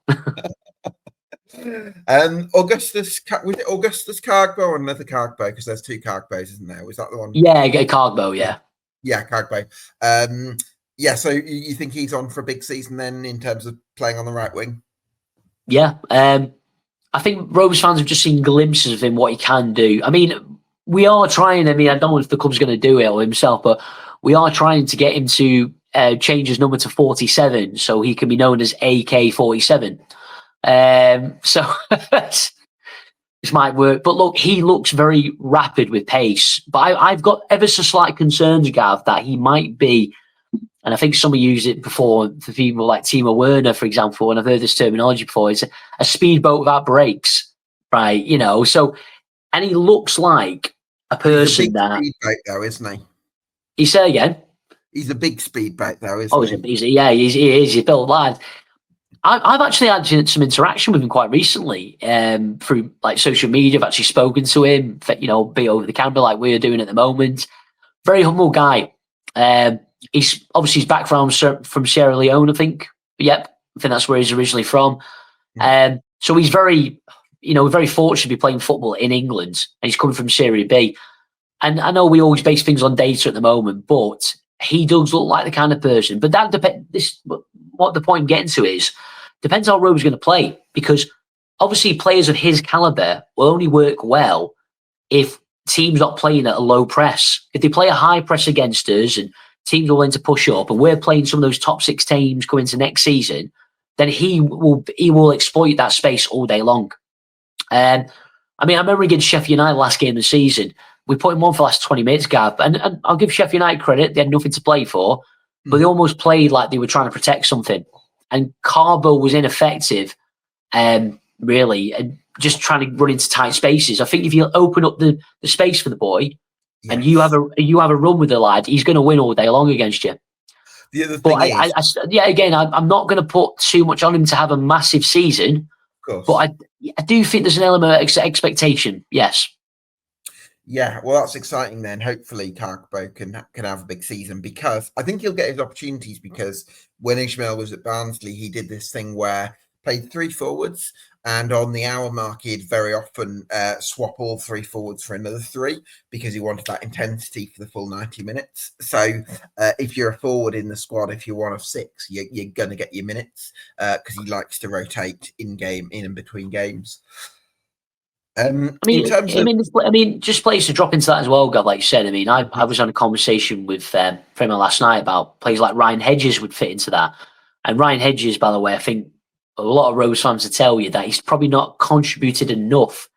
A: Augustus Cargbo or another Cargbo, because there's two Cargbos, isn't there? Was that the one?
B: Yeah, Cargbo, yeah.
A: Yeah, Cargbo. So you think he's on for a big season then in terms of playing on the right wing?
B: Yeah. I think Rovers fans have just seen glimpses of him, what he can do. We are trying. I don't know if the club's going to do it or himself, but we are trying to get him to change his number to 47 so he can be known as AK-47. So this might work. But look, he looks very rapid with pace. But I've got ever so slight concerns, Gav, that he might be, and I think somebody used it before for people like Timo Werner, for example, and I've heard this terminology before. It's a speedboat without brakes, right? So, and he looks like a person that...
A: He's a big speedboat, though, isn't he?
B: You say again?
A: He's a big speedboat, though, isn't he?
B: He is. He's a built lad. I've actually had some interaction with him quite recently through like social media. I've actually spoken to him, be over the camera like we're doing at the moment. Very humble guy. He's obviously his background from Sierra Leone, I think. Yep, I think that's where he's originally from. So he's very fortunate to be playing football in England, and he's coming from Serie B. And I know we always base things on data at the moment, but he does look like the kind of person. But that depends. What the point I'm getting to is, depends how Rovers going to play, because obviously players of his caliber will only work well if teams not playing at a low press. If they play a high press against us and teams are willing to push up, and we're playing some of those top six teams going into next season, then he will exploit that space all day long. I remember against Sheffield United last game of the season, we put him on for the last 20 minutes, Gab, and I'll give Sheffield United credit. They had nothing to play for, but they almost played like they were trying to protect something. And Carbo was ineffective, really, and just trying to run into tight spaces. I think if you open up the space for the boy, and you have a run with the lad, he's going to win all day long against you.
A: The other thing
B: I'm not going to put too much on him to have a massive season,
A: of course.
B: but I do think there's an element of expectation. Yes.
A: Yeah, well, that's exciting then. Hopefully, Cargbo can have a big season, because I think he'll get his opportunities, because when Ismaël was at Barnsley, he did this thing where played three forwards, and on the hour mark, he'd very often swap all three forwards for another three, because he wanted that intensity for the full 90 minutes. So if you're a forward in the squad, if you're one of six, you're going to get your minutes, because he likes to rotate in and between games.
B: Just players to drop into that as well, God, like you said. I was on a conversation with Freeman last night about players like Ryan Hedges would fit into that. And Ryan Hedges, by the way, I think a lot of Rovers fans will tell you that he's probably not contributed enough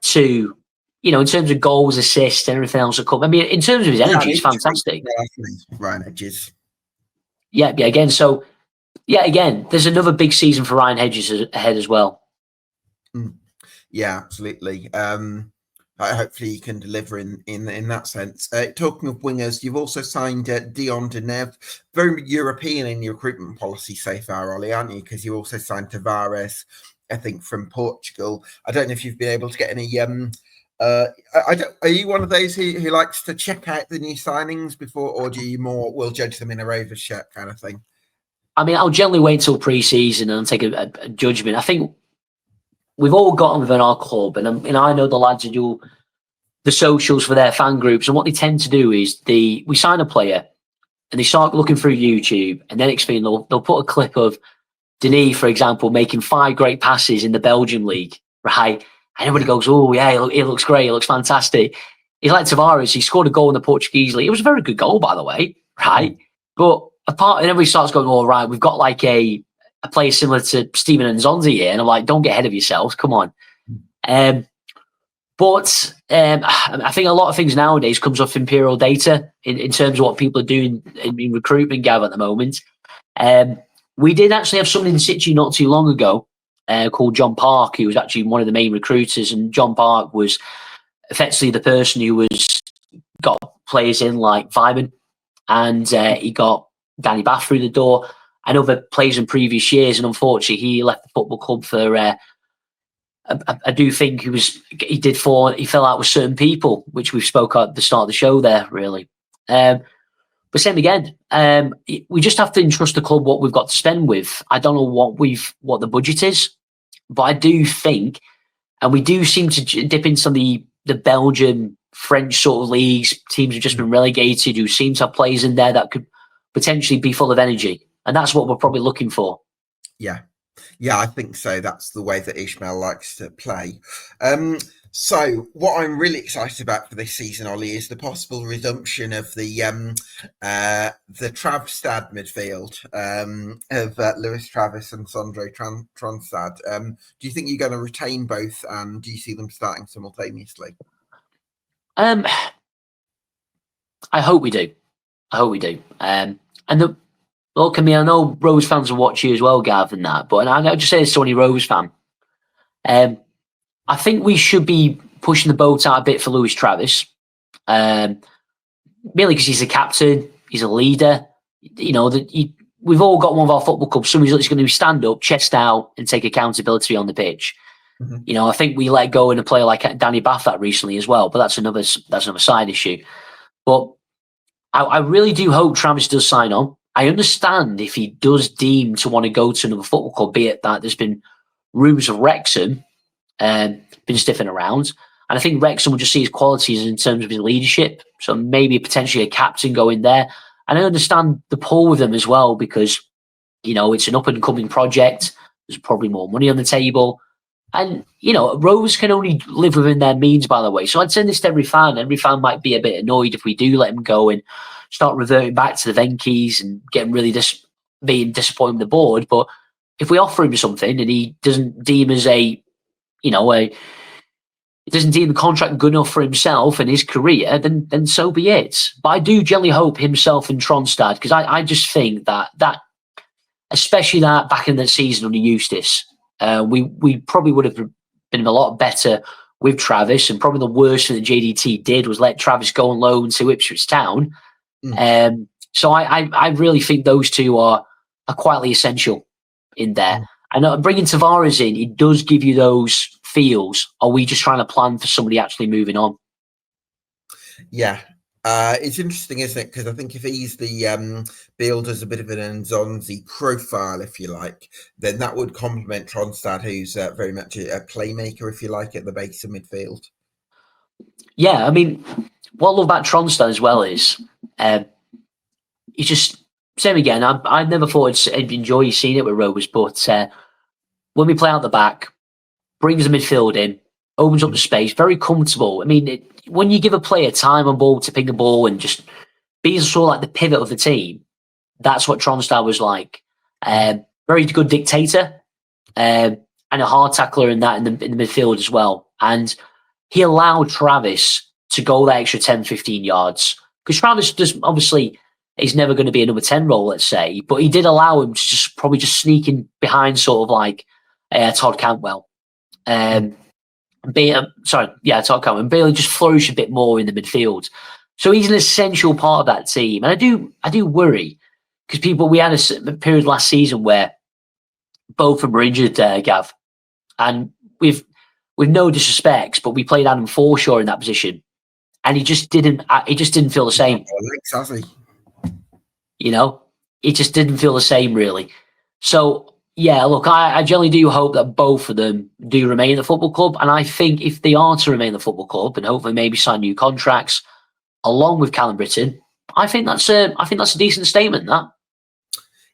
B: to, in terms of goals, assists, and everything else that come. In terms of his energy, he's fantastic.
A: Ryan Hedges.
B: Yeah, again, there's another big season for Ryan Hedges ahead as well.
A: Yeah, absolutely. hopefully he can deliver in that sense. Talking of wingers, you've also signed Dion Deneuve, very European in your recruitment policy so far, Ollie, aren't you? Because you also signed Tavares, I think, from Portugal. I don't know if you've been able to get any. Are you one of those who likes to check out the new signings before, or do you more will judge them in a Rovers shirt kind of thing?
B: I mean, I'll generally wait until pre-season and take a judgment. I think we've all got on within our club, and I know the lads who do the socials for their fan groups, and what they tend to do is we sign a player and they start looking through YouTube, and then explain they'll put a clip of Denis, for example, making 5 great passes in the Belgian league, right? And everybody goes, "Oh yeah, it looks great, it looks fantastic." He's like Tavares, he scored a goal in the Portuguese league. It was a very good goal, by the way, right? But and everybody starts going, "All right, we've got like a player similar to Steven Nzonzi here," and I'm like, "Don't get ahead of yourselves, come on." But I think a lot of things nowadays comes off imperial data in terms of what people are doing in recruitment, Gav, at the moment. We did actually have someone in situ not too long ago called John Park, who was actually one of the main recruiters, and John Park was effectively the person who got players in like Vyman, and he got Danny Bath through the door and other players in previous years, and unfortunately he left the football club for I do think he fell out with certain people, which we spoke at the start of the show there, really. But same again, we just have to entrust the club what we've got to spend with. I don't know what the budget is, but I do think, and we do seem to dip into the Belgian, French sort of leagues, teams who've just been relegated, who seem to have players in there that could potentially be full of energy. And that's what we're probably looking for.
A: Yeah, I think so. That's the way that Ismaël likes to play. So what I'm really excited about for this season, Ollie, is the possible resumption of the Travstad midfield of Lewis Travis and Sondre Tronstad. Do you think you're going to retain both, and do you see them starting simultaneously?
B: I hope we do. Look, I mean, I know Rovers fans will watch you as well, Gav, and that, but I'll just say this to any Rovers fan. I think we should be pushing the boat out a bit for Lewis Travis, mainly because he's a captain, he's a leader. You know, we've all got one of our football clubs, somebody that's going to stand up, chest out, and take accountability on the pitch. Mm-hmm. You know, I think we let go in a player like Danny Bath that recently as well, but that's another side issue. But I really do hope Travis does sign on. I understand if he does deem to want to go to another football club, be it that there's been rumours of Wrexham been sniffing around. And I think Wrexham will just see his qualities in terms of his leadership. So maybe potentially a captain going there. And I understand the pull with them as well because, you know, it's an up-and-coming project. There's probably more money on the table. And, you know, Rovers can only live within their means, by the way. So I'd send this to every fan. Every fan might be a bit annoyed if we do let him go and start reverting back to the Venkies and getting really being disappointed with the board. But if we offer him something and he doesn't deem as he doesn't deem the contract good enough for himself and his career, then so be it. But I do generally hope himself and Tronstad, because I just think that especially that back in the season under Eustace, we probably would have been a lot better with Travis, and probably the worst thing that JDT did was let Travis go on loan to Ipswich Town. So I really think those two are quietly essential in there. And bringing Tavares in, it does give you those feels. Are we just trying to plan for somebody actually moving on?
A: Yeah. It's interesting, isn't it? Because I think if he's the billed as a bit of an Nzonzi profile, if you like, then that would complement Tronstad, who's very much a playmaker, if you like, at the base of midfield.
B: Yeah, I mean, what I love about Tronstad as well is he's just, same again, I never thought I'd enjoy seeing it with Rovers, but when we play out the back, brings the midfield in, opens up the space, very comfortable. I mean, when you give a player time on ball to pick the ball and just be sort of like the pivot of the team, that's what Tronstad was like. Very good dictator and a hard tackler in the midfield as well. And he allowed Travis to go that extra 10, 15 yards. Because Travis does, obviously, he's never going to be a number 10 role, let's say, but he did allow him to probably just sneak in behind sort of like Todd Cantwell. Top Cam, and Bailey just flourish a bit more in the midfield. So he's an essential part of that team, and I do worry because we had a period last season where both of them were injured, Gav, and with no disrespects, but we played Adam Forshaw in that position, and he just didn't feel the same. You know, it just didn't feel the same really. So yeah, look, I generally do hope that both of them do remain at the football club, and I think if they are to remain at the football club and hopefully maybe sign new contracts along with Callum Britton, I think that's a decent statement. That.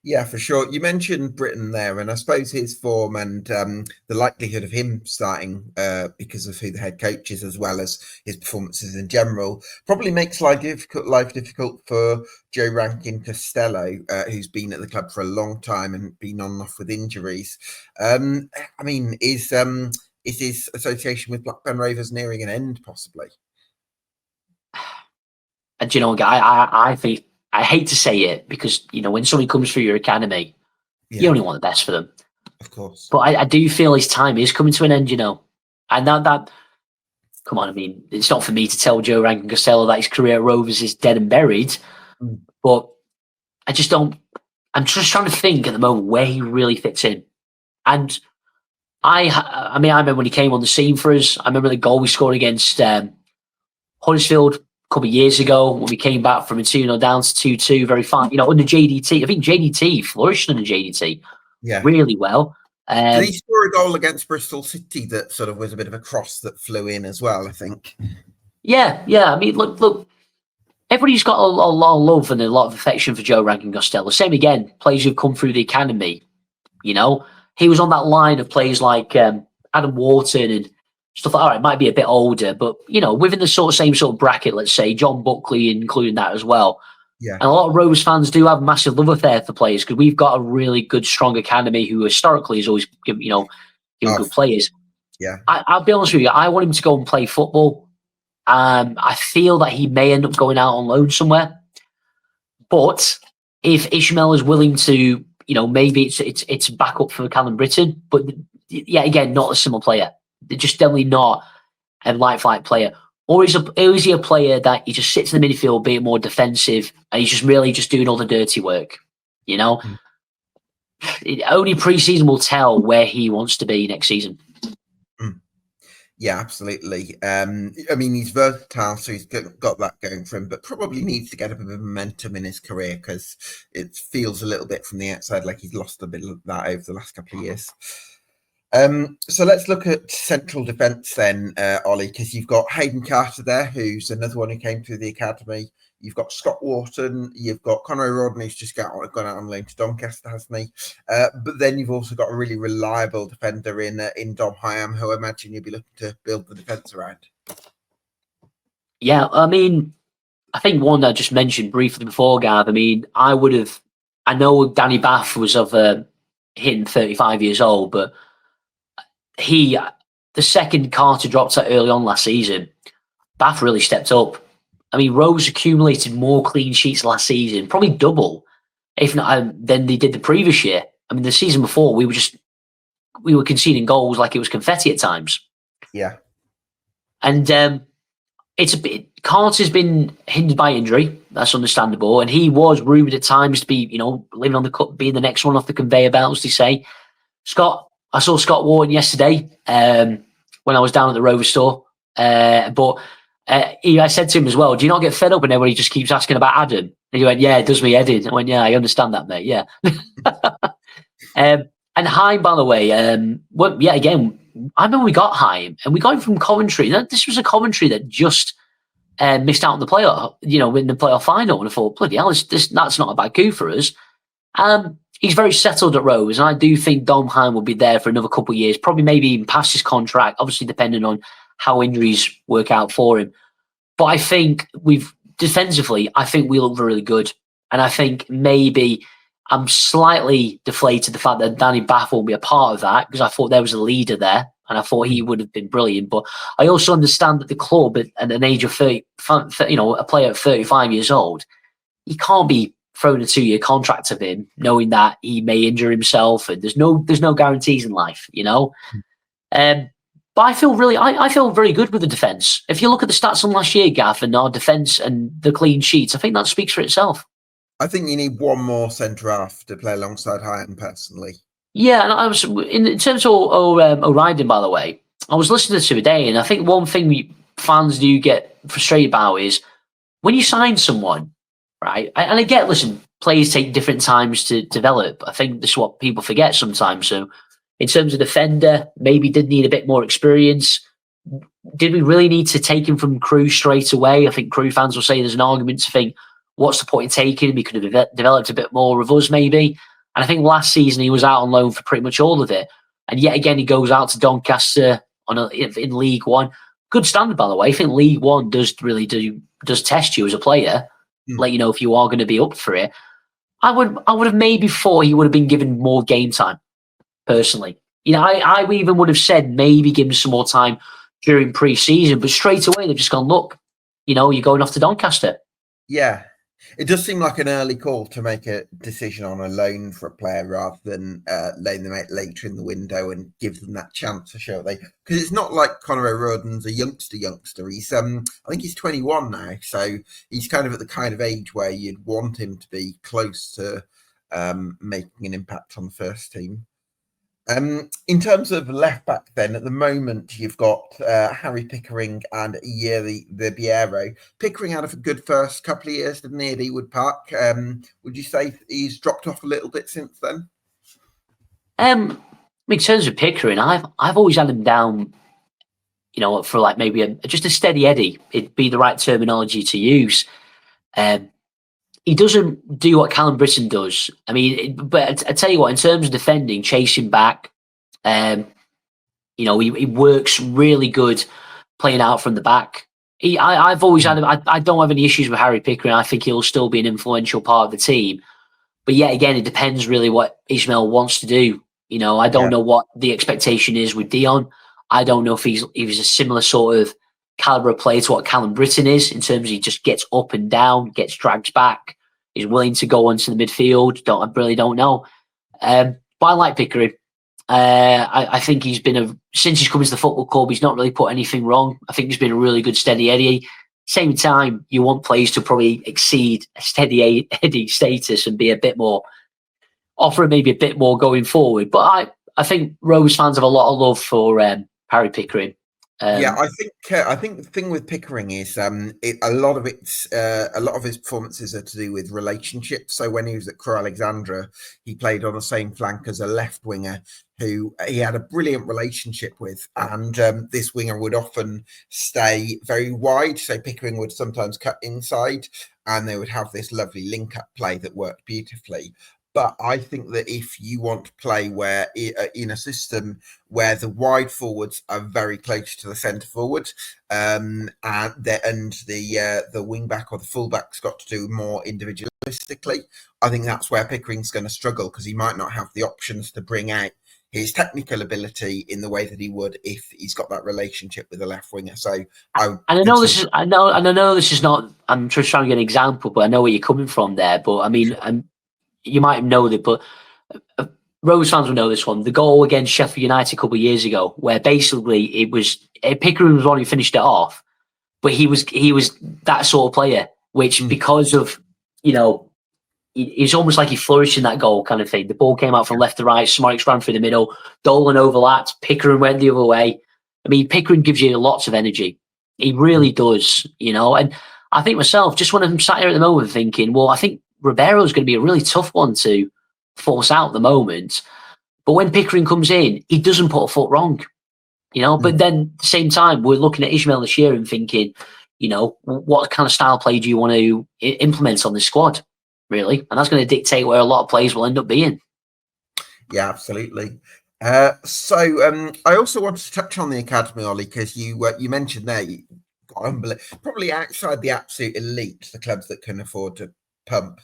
A: Yeah, for sure. You mentioned Britain there, and I suppose his form and the likelihood of him starting because of who the head coach is, as well as his performances in general, probably makes life difficult for Joe Rankin Costello, who's been at the club for a long time and been on and off with injuries. I mean, is his association with Blackburn Rovers nearing an end, possibly?
B: And you know, I think. I hate to say it because, you know, when somebody comes through your academy, you only want the best for them.
A: Of course.
B: But I do feel his time is coming to an end, you know. And that come on, I mean, it's not for me to tell Joe Rankin Costello that his career at Rovers is dead and buried. But I'm just trying to think at the moment where he really fits in. And I remember when he came on the scene for us. I remember the goal we scored against Huddersfield couple of years ago when we came back from a 2-0 down to 2-2, very fine. You know, under JDT, I think JDT flourished under JDT really well.
A: Did he score a goal against Bristol City that sort of was a bit of a cross that flew in as well, I think?
B: Yeah. I mean, look, everybody's got a lot of love and a lot of affection for Joe Rankin Costello. Same again, players who've come through the academy. You know, he was on that line of players like Adam Wharton and stuff like that. All right, might be a bit older, but you know, within the same sort of bracket, let's say John Buckley, including that as well.
A: Yeah,
B: and a lot of Rovers fans do have a massive love affair for players because we've got a really good, strong academy who historically has always given good players.
A: Yeah,
B: I'll be honest with you. I want him to go and play football. I feel that he may end up going out on loan somewhere, but if Ishmael is willing to, you know, maybe it's back up for Callum Britton, but yeah, again, not a similar player. They're just definitely not a light player. Or is he a player that he just sits in the midfield, being more defensive, and he's just really just doing all the dirty work? You know, only pre-season will tell where he wants to be next season.
A: Yeah, absolutely. I mean, he's versatile, so he's got that going for him, but probably needs to get a bit of momentum in his career because it feels a little bit from the outside like he's lost a bit of that over the last couple of years. So let's look at central defence then, Ollie, because you've got Hayden Carter there, who's another one who came through the academy. You've got Scott Wharton. You've got Conor O'Rodney, who's just gone out on loan to Doncaster, hasn't he? But then you've also got a really reliable defender in Dom Hyam, who I imagine you'll be looking to build the defence around.
B: Yeah, I mean, I think one that I just mentioned briefly before, Gav. I mean, I know Danny Bath was hitting 35 years old, but the second Carter dropped out early on last season, Bath really stepped up. I mean, Rose accumulated more clean sheets last season, probably double, if not than they did the previous year. I mean, the season before we were conceding goals like it was confetti at times.
A: Yeah, and
B: Carter's been hindered by injury. That's understandable, and he was rumoured at times to be, you know, living on the cup, being the next one off the conveyor belt, as they say. I saw Scott Wharton yesterday when I was down at the Rover store. But I said to him as well, do you not get fed up when everybody just keeps asking about Adam? And he went, yeah, it does me head in. I went, yeah, I understand that, mate, yeah. And Haim, by the way, again, I remember we got Haim, and we got him from Coventry. This was a Coventry that just missed out on the playoff, you know, in the playoff final. And I thought, bloody hell, that's not a bad coup for us. He's very settled at Rovers, and I do think Dom Hyam will be there for another couple of years, probably maybe even past his contract, obviously depending on how injuries work out for him. But I think defensively, I think we look really good. And I think maybe I'm slightly deflated the fact that Danny Bath won't be a part of that, because I thought there was a leader there, and I thought he would have been brilliant. But I also understand that the club at an age of 30, you know, a player at 35 years old, he can't be thrown a 2-year contract of him, knowing that he may injure himself, and there's no guarantees in life, you know. But I feel very good with the defence. If you look at the stats from last year, Gav, and our defence and the clean sheets, I think that speaks for itself.
A: I think you need one more centre half to play alongside Houghton, personally.
B: Yeah, and I was in terms of O'Riordan, by the way. I was listening to it today, and I think one thing fans do get frustrated about is when you sign someone, right? And I get, listen, players take different times to develop. I think this is what people forget sometimes. So, in terms of defender, maybe did need a bit more experience. Did we really need to take him from Crewe straight away? I think Crewe fans will say there's an argument to think, what's the point in taking him? He could have developed a bit more with us, maybe. And I think last season he was out on loan for pretty much all of it. And yet again, he goes out to Doncaster in League One. Good standard, by the way. I think League One does test you as a player, let you know if you are going to be up for it. I would have maybe thought he would have been given more game time, personally. I even would have said maybe give him some more time during pre-season, but straight away they've just gone, look, you're going off to Doncaster.
A: Yeah. It does seem like an early call to make a decision on a loan for a player rather than loan them out later in the window and give them that chance to show because it's not like Conor O'Riordan's a youngster. He's I think he's 21 now, so he's kind of at the kind of age where you'd want him to be close to making an impact on the first team. In terms of left back, then at the moment you've got Harry Pickering and the Biero. Pickering had a good first couple of years, didn't he, at Ewood Park? Would you say he's dropped off a little bit since then?
B: In terms of Pickering, I've always had him down, for like maybe just a steady Eddie. It'd be the right terminology to use. He doesn't do what Callum Britton does. I mean, but I tell you what, in terms of defending, chasing back, he works really good playing out from the back. I've always had him. I don't have any issues with Harry Pickering. I think he'll still be an influential part of the team. But yet again, it depends really what Ismaël wants to do. I don't know what the expectation is with Dion. I don't know if he's a similar sort of caliber player to what Callum Britton is in terms of he just gets up and down, gets dragged back, is willing to go onto the midfield. I really don't know. But I like Pickering. I think he's been since he's come into the football club, he's not really put anything wrong. I think he's been a really good steady Eddie. Same time, you want players to probably exceed a steady Eddie status and be a bit more, offer maybe a bit more going forward. But I think Rovers fans have a lot of love for Harry Pickering.
A: I think the thing with Pickering is a lot of his performances are to do with relationships. So when he was at Crewe Alexandra, he played on the same flank as a left winger who he had a brilliant relationship with, and this winger would often stay very wide. So Pickering would sometimes cut inside, and they would have this lovely link-up play that worked beautifully. But I think that if you want to play where in a system where the wide forwards are very close to the centre forward, and the wing back or the full back's got to do more individualistically, I think that's where Pickering's going to struggle because he might not have the options to bring out his technical ability in the way that he would if he's got that relationship with the left winger. So I know this
B: is not. I'm just trying to get an example, but I know where you're coming from there. But I mean, you might know that, but Rovers fans will know this one. The goal against Sheffield United a couple of years ago, where basically it was Pickering was the one who finished it off, but he was that sort of player, which because of it's almost like he flourished in that goal kind of thing. The ball came out from left to right, Smorix ran through the middle, Dolan overlapped, Pickering went the other way. I mean, Pickering gives you lots of energy. He really does, and I think myself, just when I'm sat here at the moment thinking, well, I think Ribeiro is going to be a really tough one to force out at the moment. But when Pickering comes in, he doesn't put a foot wrong, But then at the same time, we're looking at Ismaël this year and thinking, what kind of style play do you want to implement on this squad, really? And that's going to dictate where a lot of players will end up being.
A: Yeah, absolutely. So I also wanted to touch on the academy, Ollie, because you mentioned there, probably outside the absolute elite, the clubs that can afford to pump,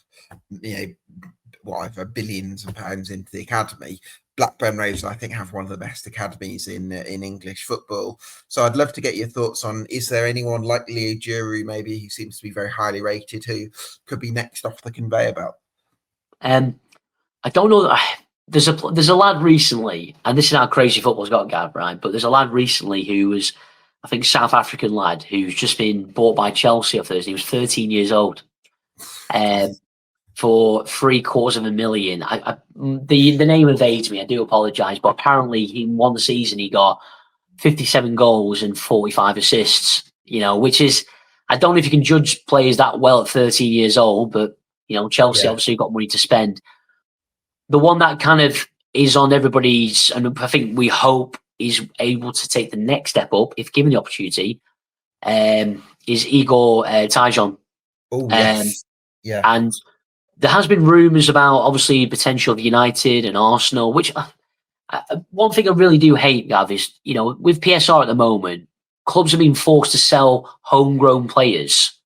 A: whatever, billions of pounds into the academy. Blackburn Rovers, I think, have one of the best academies in English football. So I'd love to get your thoughts on, is there anyone like Leo Juru, maybe, who seems to be very highly rated, who could be next off the conveyor belt?
B: I don't know. there's a lad recently, and this is how crazy football's got, Gav, right? But there's a lad recently who was, I think, South African lad who's just been bought by Chelsea on Thursday. He was 13 years old, for $750,000. The name evades me. I do apologise, but apparently in one season he got 57 goals and 45 assists. Which is, I don't know if you can judge players that well at 13 years old, but Chelsea obviously got money to spend. The one that kind of is on everybody's, and I think we hope is able to take the next step up if given the opportunity, is Igor Tyjon.
A: Oh, yes.
B: And there has been rumours about, obviously, potential of United and Arsenal, which one thing I really do hate, Gav, is, with PSR at the moment, clubs are being forced to sell homegrown players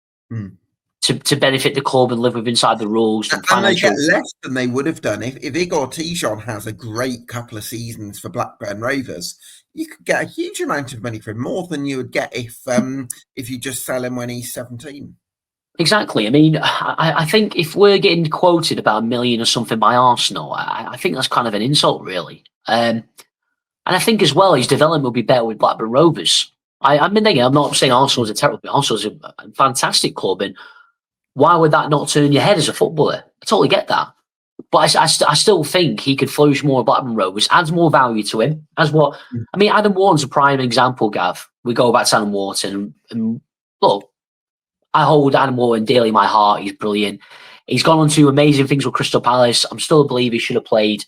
B: to benefit the club and live inside the rules.
A: And they get less than they would have done. If Igor Tyjon has a great couple of seasons for Blackburn Rovers, you could get a huge amount of money for him, more than you would get if you just sell him when he's 17.
B: Exactly. I mean, I think if we're getting quoted about $1 million or something by Arsenal, I think that's kind of an insult, really. And I think as well, his development will be better with Blackburn Rovers. I'm not saying Arsenal's a terrible, Arsenal's a fantastic club, and why would that not turn your head as a footballer? I totally get that. But I still think he could flourish more at Blackburn Rovers, adds more value to him. Adam Wharton's a prime example, Gav. We go back to Adam Wharton, and look, I hold Adam Wharton dearly in my heart. He's brilliant. He's gone on to amazing things with Crystal Palace. I'm still a believer he should have played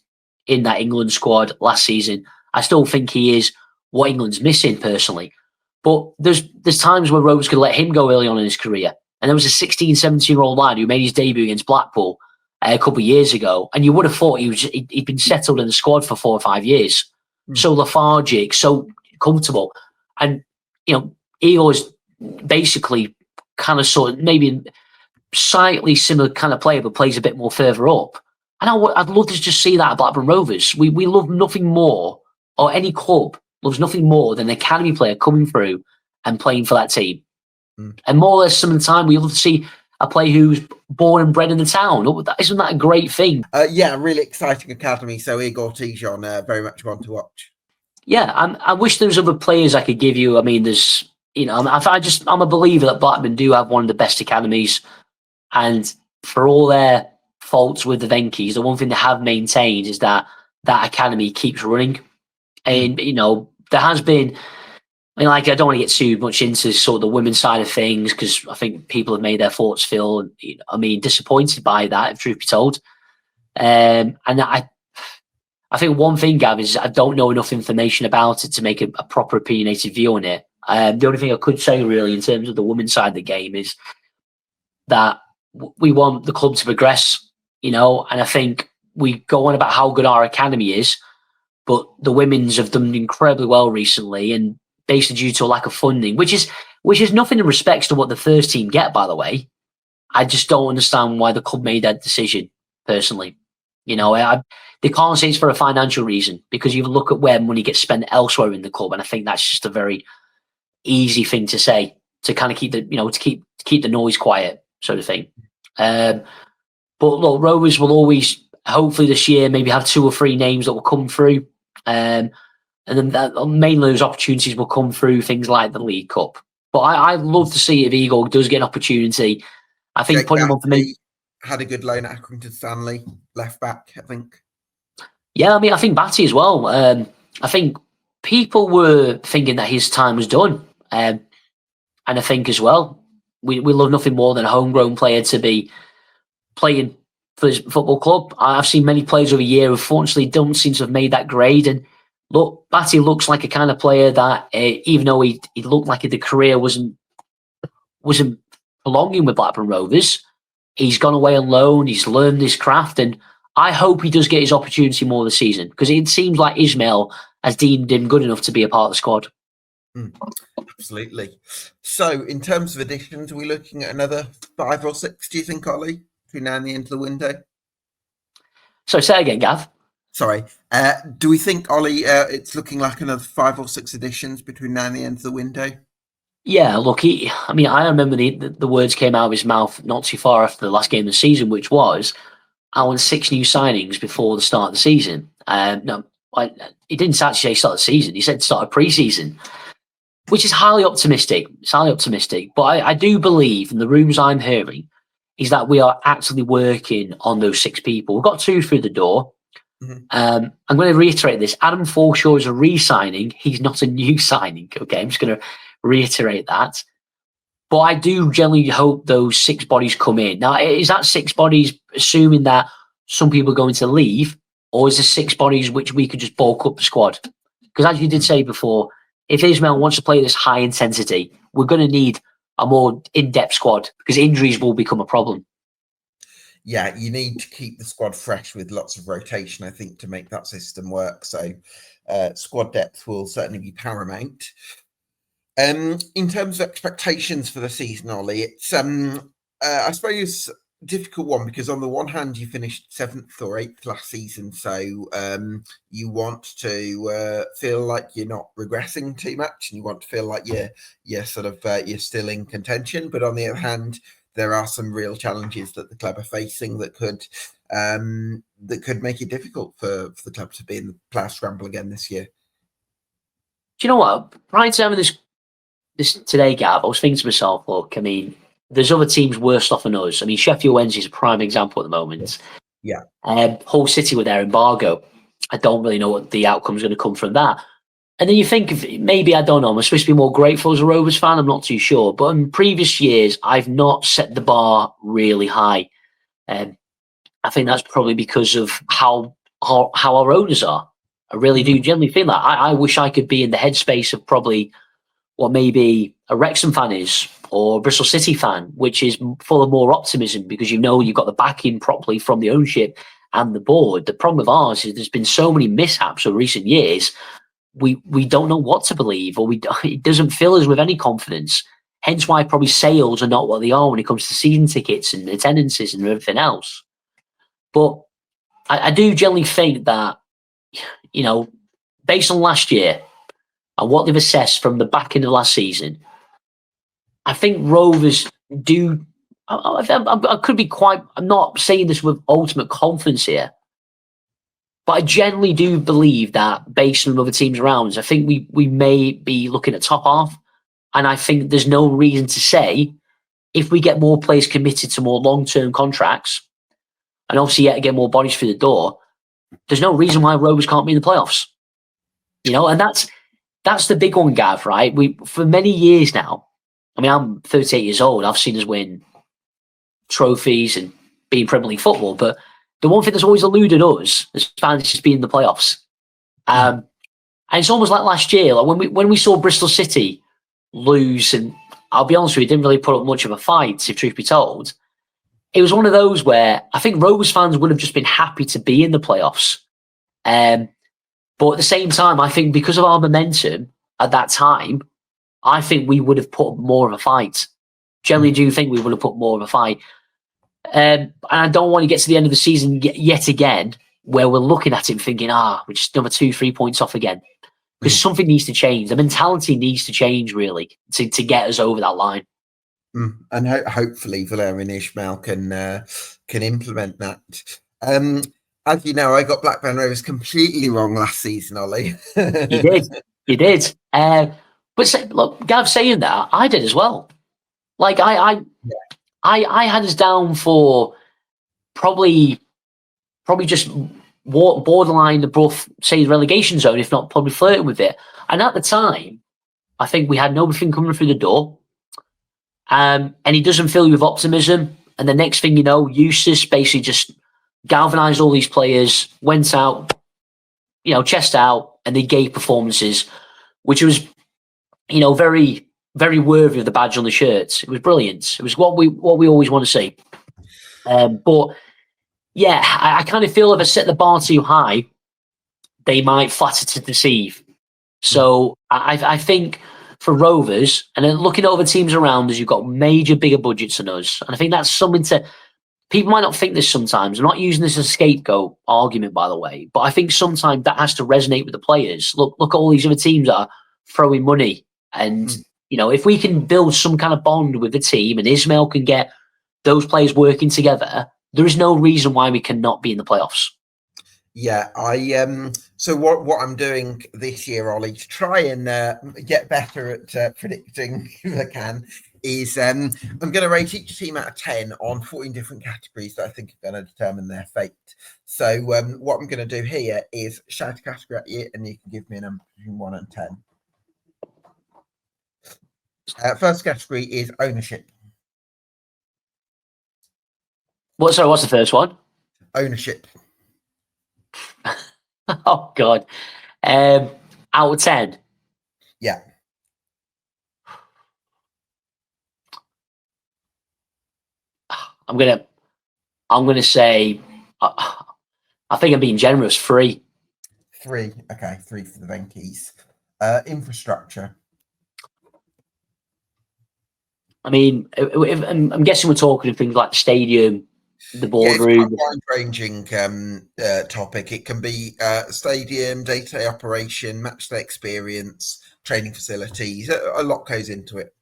B: in that England squad last season. I still think he is what England's missing, personally. But there's times where Rovers could let him go early on in his career. And there was a 16, 17-year-old lad who made his debut against Blackpool a couple of years ago. And you would have thought he'd been settled in the squad for 4 or 5 years. So lethargic, so comfortable. And, Igor is basically kind of sort of maybe slightly similar kind of player, but plays a bit more further up. And I'd love to just see that at Blackburn Rovers. We love nothing more, or any club loves nothing more than an academy player coming through and playing for that team. And more or less some of the time, we love to see a player who's born and bred in the town. Isn't that a great thing?
A: Really exciting academy. So Igor Tyjon, very much one to watch.
B: Yeah, I wish there was other players I could give you. I mean, there's, I'm a believer that Blackburn do have one of the best academies, and for all their faults with the Venky's, the one thing they have maintained is that academy keeps running. And there has been, I don't want to get too much into sort of the women's side of things, because I think people have made their thoughts feel, disappointed by that, if truth be told. And I think one thing, Gav, is I don't know enough information about it to make a proper opinionated view on it. The only thing I could say, really, in terms of the women's side of the game, is that we want the club to progress, and I think we go on about how good our academy is, but the women's have done incredibly well recently, and basically due to a lack of funding, which is nothing in respects to what the first team get, by the way. I just don't understand why the club made that decision, personally. They can't say it's for a financial reason, because you look at where money gets spent elsewhere in the club, and I think that's just a very easy thing to say, to kind of keep the to keep the noise quiet, sort of thing. But look, Rovers will always, hopefully this year, maybe have 2 or 3 names that will come through. And then mainly those opportunities will come through things like the League Cup. But I'd love to see if Igor does get an opportunity. I think
A: Jake
B: putting him on for me
A: had a good loan at Accrington Stanley, left back, I think.
B: Yeah, I think Batty as well. I think people were thinking that his time was done. And I think as well, we love nothing more than a homegrown player to be playing for his football club. I've seen many players over the year who unfortunately don't seem to have made that grade. And look, Batty looks like a kind of player that, even though he looked like the career wasn't prolonging with Blackburn Rovers, he's gone away on loan, he's learned his craft, and I hope he does get his opportunity more this season, because it seems like Ismaël has deemed him good enough to be a part of the squad.
A: Absolutely. So, in terms of additions, are we looking at another 5 or 6, do you think, Ollie, between now and the end of the window?
B: So, say again, Gav.
A: Sorry. Do we think, Ollie, it's looking like another 5 or 6 additions between now and the end of the window?
B: Yeah, look, I remember the words came out of his mouth not too far after the last game of the season, which was, our 6 new signings before the start of the season. No, he didn't actually say start of the season. He said start of pre-season, which is highly optimistic. It's highly optimistic. But I do believe, and the rumours I'm hearing, is that we are actively working on those 6 people. We've got 2 through the door. I'm going to reiterate this. Adam Forshaw is a re-signing. He's not a new signing. Okay, I'm just going to reiterate that. But I do generally hope those 6 bodies come in. Now, is that 6 bodies assuming that some people are going to leave, or is there 6 bodies which we could just bulk up the squad? Because as you did say before, if Ismaël wants to play this high intensity, we're going to need a more in-depth squad because injuries will become a problem.
A: Yeah, you need to keep the squad fresh with lots of rotation, I think, to make that system work. So squad depth will certainly be paramount. In terms of expectations for the season, Ollie, it's I suppose a difficult one because on the one hand you finished 7th or 8th last season, so you want to feel like you're not regressing too much, and you want to feel like you're sort of you're still in contention. But on the other hand, there are some real challenges that the club are facing that could make it difficult for the club to be in the playoff scramble again this year.
B: Do you know what? Prior to having this today, Gav, I was thinking to myself, look, I mean, there's other teams worse off than us. I mean, Sheffield Wednesday is a prime example at the moment.
A: Yeah.
B: Hull City with their embargo. I don't really know what the outcome is going to come from that. And then you think of maybe, I don't know, I'm supposed to be more grateful as a Rovers fan. I'm not too sure. But in previous years, I've not set the bar really high. I think that's probably because of how our owners are. I really do generally feel that. I wish I could be in the headspace of probably what maybe a Wrexham fan is or a Bristol City fan, which is full of more optimism because you've got the backing properly from the ownership and the board. The problem with ours is there's been so many mishaps over recent years. We don't know what to believe, or it doesn't fill us with any confidence. Hence why probably sales are not what they are when it comes to season tickets and attendances and everything else. But I do generally think that, based on last year and what they've assessed from the back end of last season, I think Rovers do. I could be I'm not saying this with ultimate confidence here, but I generally do believe that based on other teams around us, I think we may be looking at top half. And I think there's no reason to say if we get more players committed to more long-term contracts and obviously yet get more bodies through the door, there's no reason why Rovers can't be in the playoffs. And that's the big one, Gav, right? For many years now, I mean, I'm 38 years old. I've seen us win trophies and be in Premier League football, but the one thing that's always eluded us as fans is being in the playoffs. And it's almost like last year, like when we saw Bristol City lose, and I'll be honest with you, didn't really put up much of a fight, if truth be told. It was one of those where I think Rovers fans would have just been happy to be in the playoffs. But at the same time, I think because of our momentum at that time, I think we would have put up more of a fight. Generally do think we would have put more of a fight. And I don't want to get to the end of the season yet again where we're looking at it thinking, we're just another 2-3 points off again. Because something needs to change. The mentality needs to change, really, to get us over that line.
A: And hopefully Valérien Ismaël can implement that. As you know, I got Blackburn Rovers completely wrong last season, Ollie.
B: You did. But look, Gav, saying that, I did as well. Like I had us down for probably just borderline above, say, the relegation zone, if not probably flirting with it. And at the time, I think we had nobody coming through the door. And he doesn't fill you with optimism. And the next thing you know, Eustace basically just galvanised all these players, went out, chest out, and they gave performances, which was, very, very worthy of the badge on the shirts. It was brilliant. It was what we always want to see. But yeah, I kind of feel if I set the bar too high, they might flatter to deceive. So I think for Rovers, and then looking over teams around us, you've got major, bigger budgets than us. And I think that's something people might not think this sometimes. I'm not using this as a scapegoat argument, by the way, but I think sometimes that has to resonate with the players. Look at all these other teams that are throwing money. And, if we can build some kind of bond with the team and Ismaël can get those players working together, there is no reason why we cannot be in the playoffs.
A: Yeah, so what I'm doing this year, Ollie, to try and get better at predicting if I can, is I'm going to rate each team out of 10 on 14 different categories that I think are going to determine their fate. So what I'm going to do here is shout a category at you, and you can give me a number between 1 and 10. First category is ownership.
B: What's the first one?
A: Ownership.
B: Oh God. Out of 10.
A: Yeah.
B: I'm gonna say, I think I'm being generous. 3.
A: 3. Okay, 3 for the Venkies. Infrastructure.
B: I mean, I'm guessing we're talking of things like the stadium, the boardroom.
A: It's quite a wide-ranging topic. It can be stadium, day-to-day operation, match-day experience, training facilities. A lot goes into it.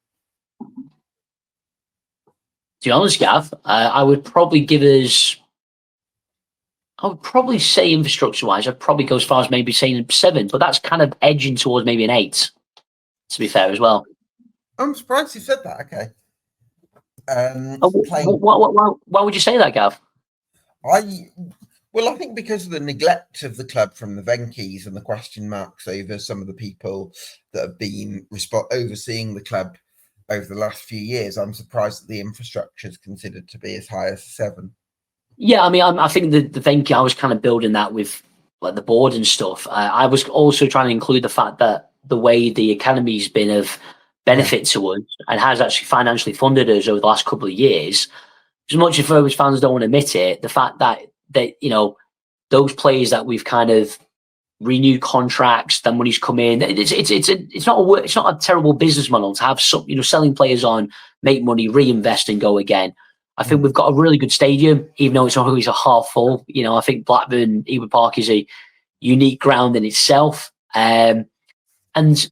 B: To be honest, Gav, I would probably say infrastructure-wise, I'd probably go as far as maybe saying 7, but that's kind of edging towards maybe an 8, to be fair as well.
A: I'm surprised you said that. Okay.
B: Why would you say that, Gav?
A: I think because of the neglect of the club from the Venkies and the question marks over some of the people that have been overseeing the club over the last few years, I'm surprised that the infrastructure is considered to be as high as 7.
B: Yeah, I mean, I think the Venky, I was kind of building that with like the board and stuff. I was also trying to include the fact that the way the academy's been of benefit to us and has actually financially funded us over the last couple of years. As much as Rovers fans don't want to admit it, the fact that those players that we've kind of renewed contracts, the money's come in. It's not a terrible business model to have some, selling players on, make money, reinvest, and go again. I think we've got a really good stadium, even though it's not always a half full. I think Blackburn Ewood Park is a unique ground in itself. And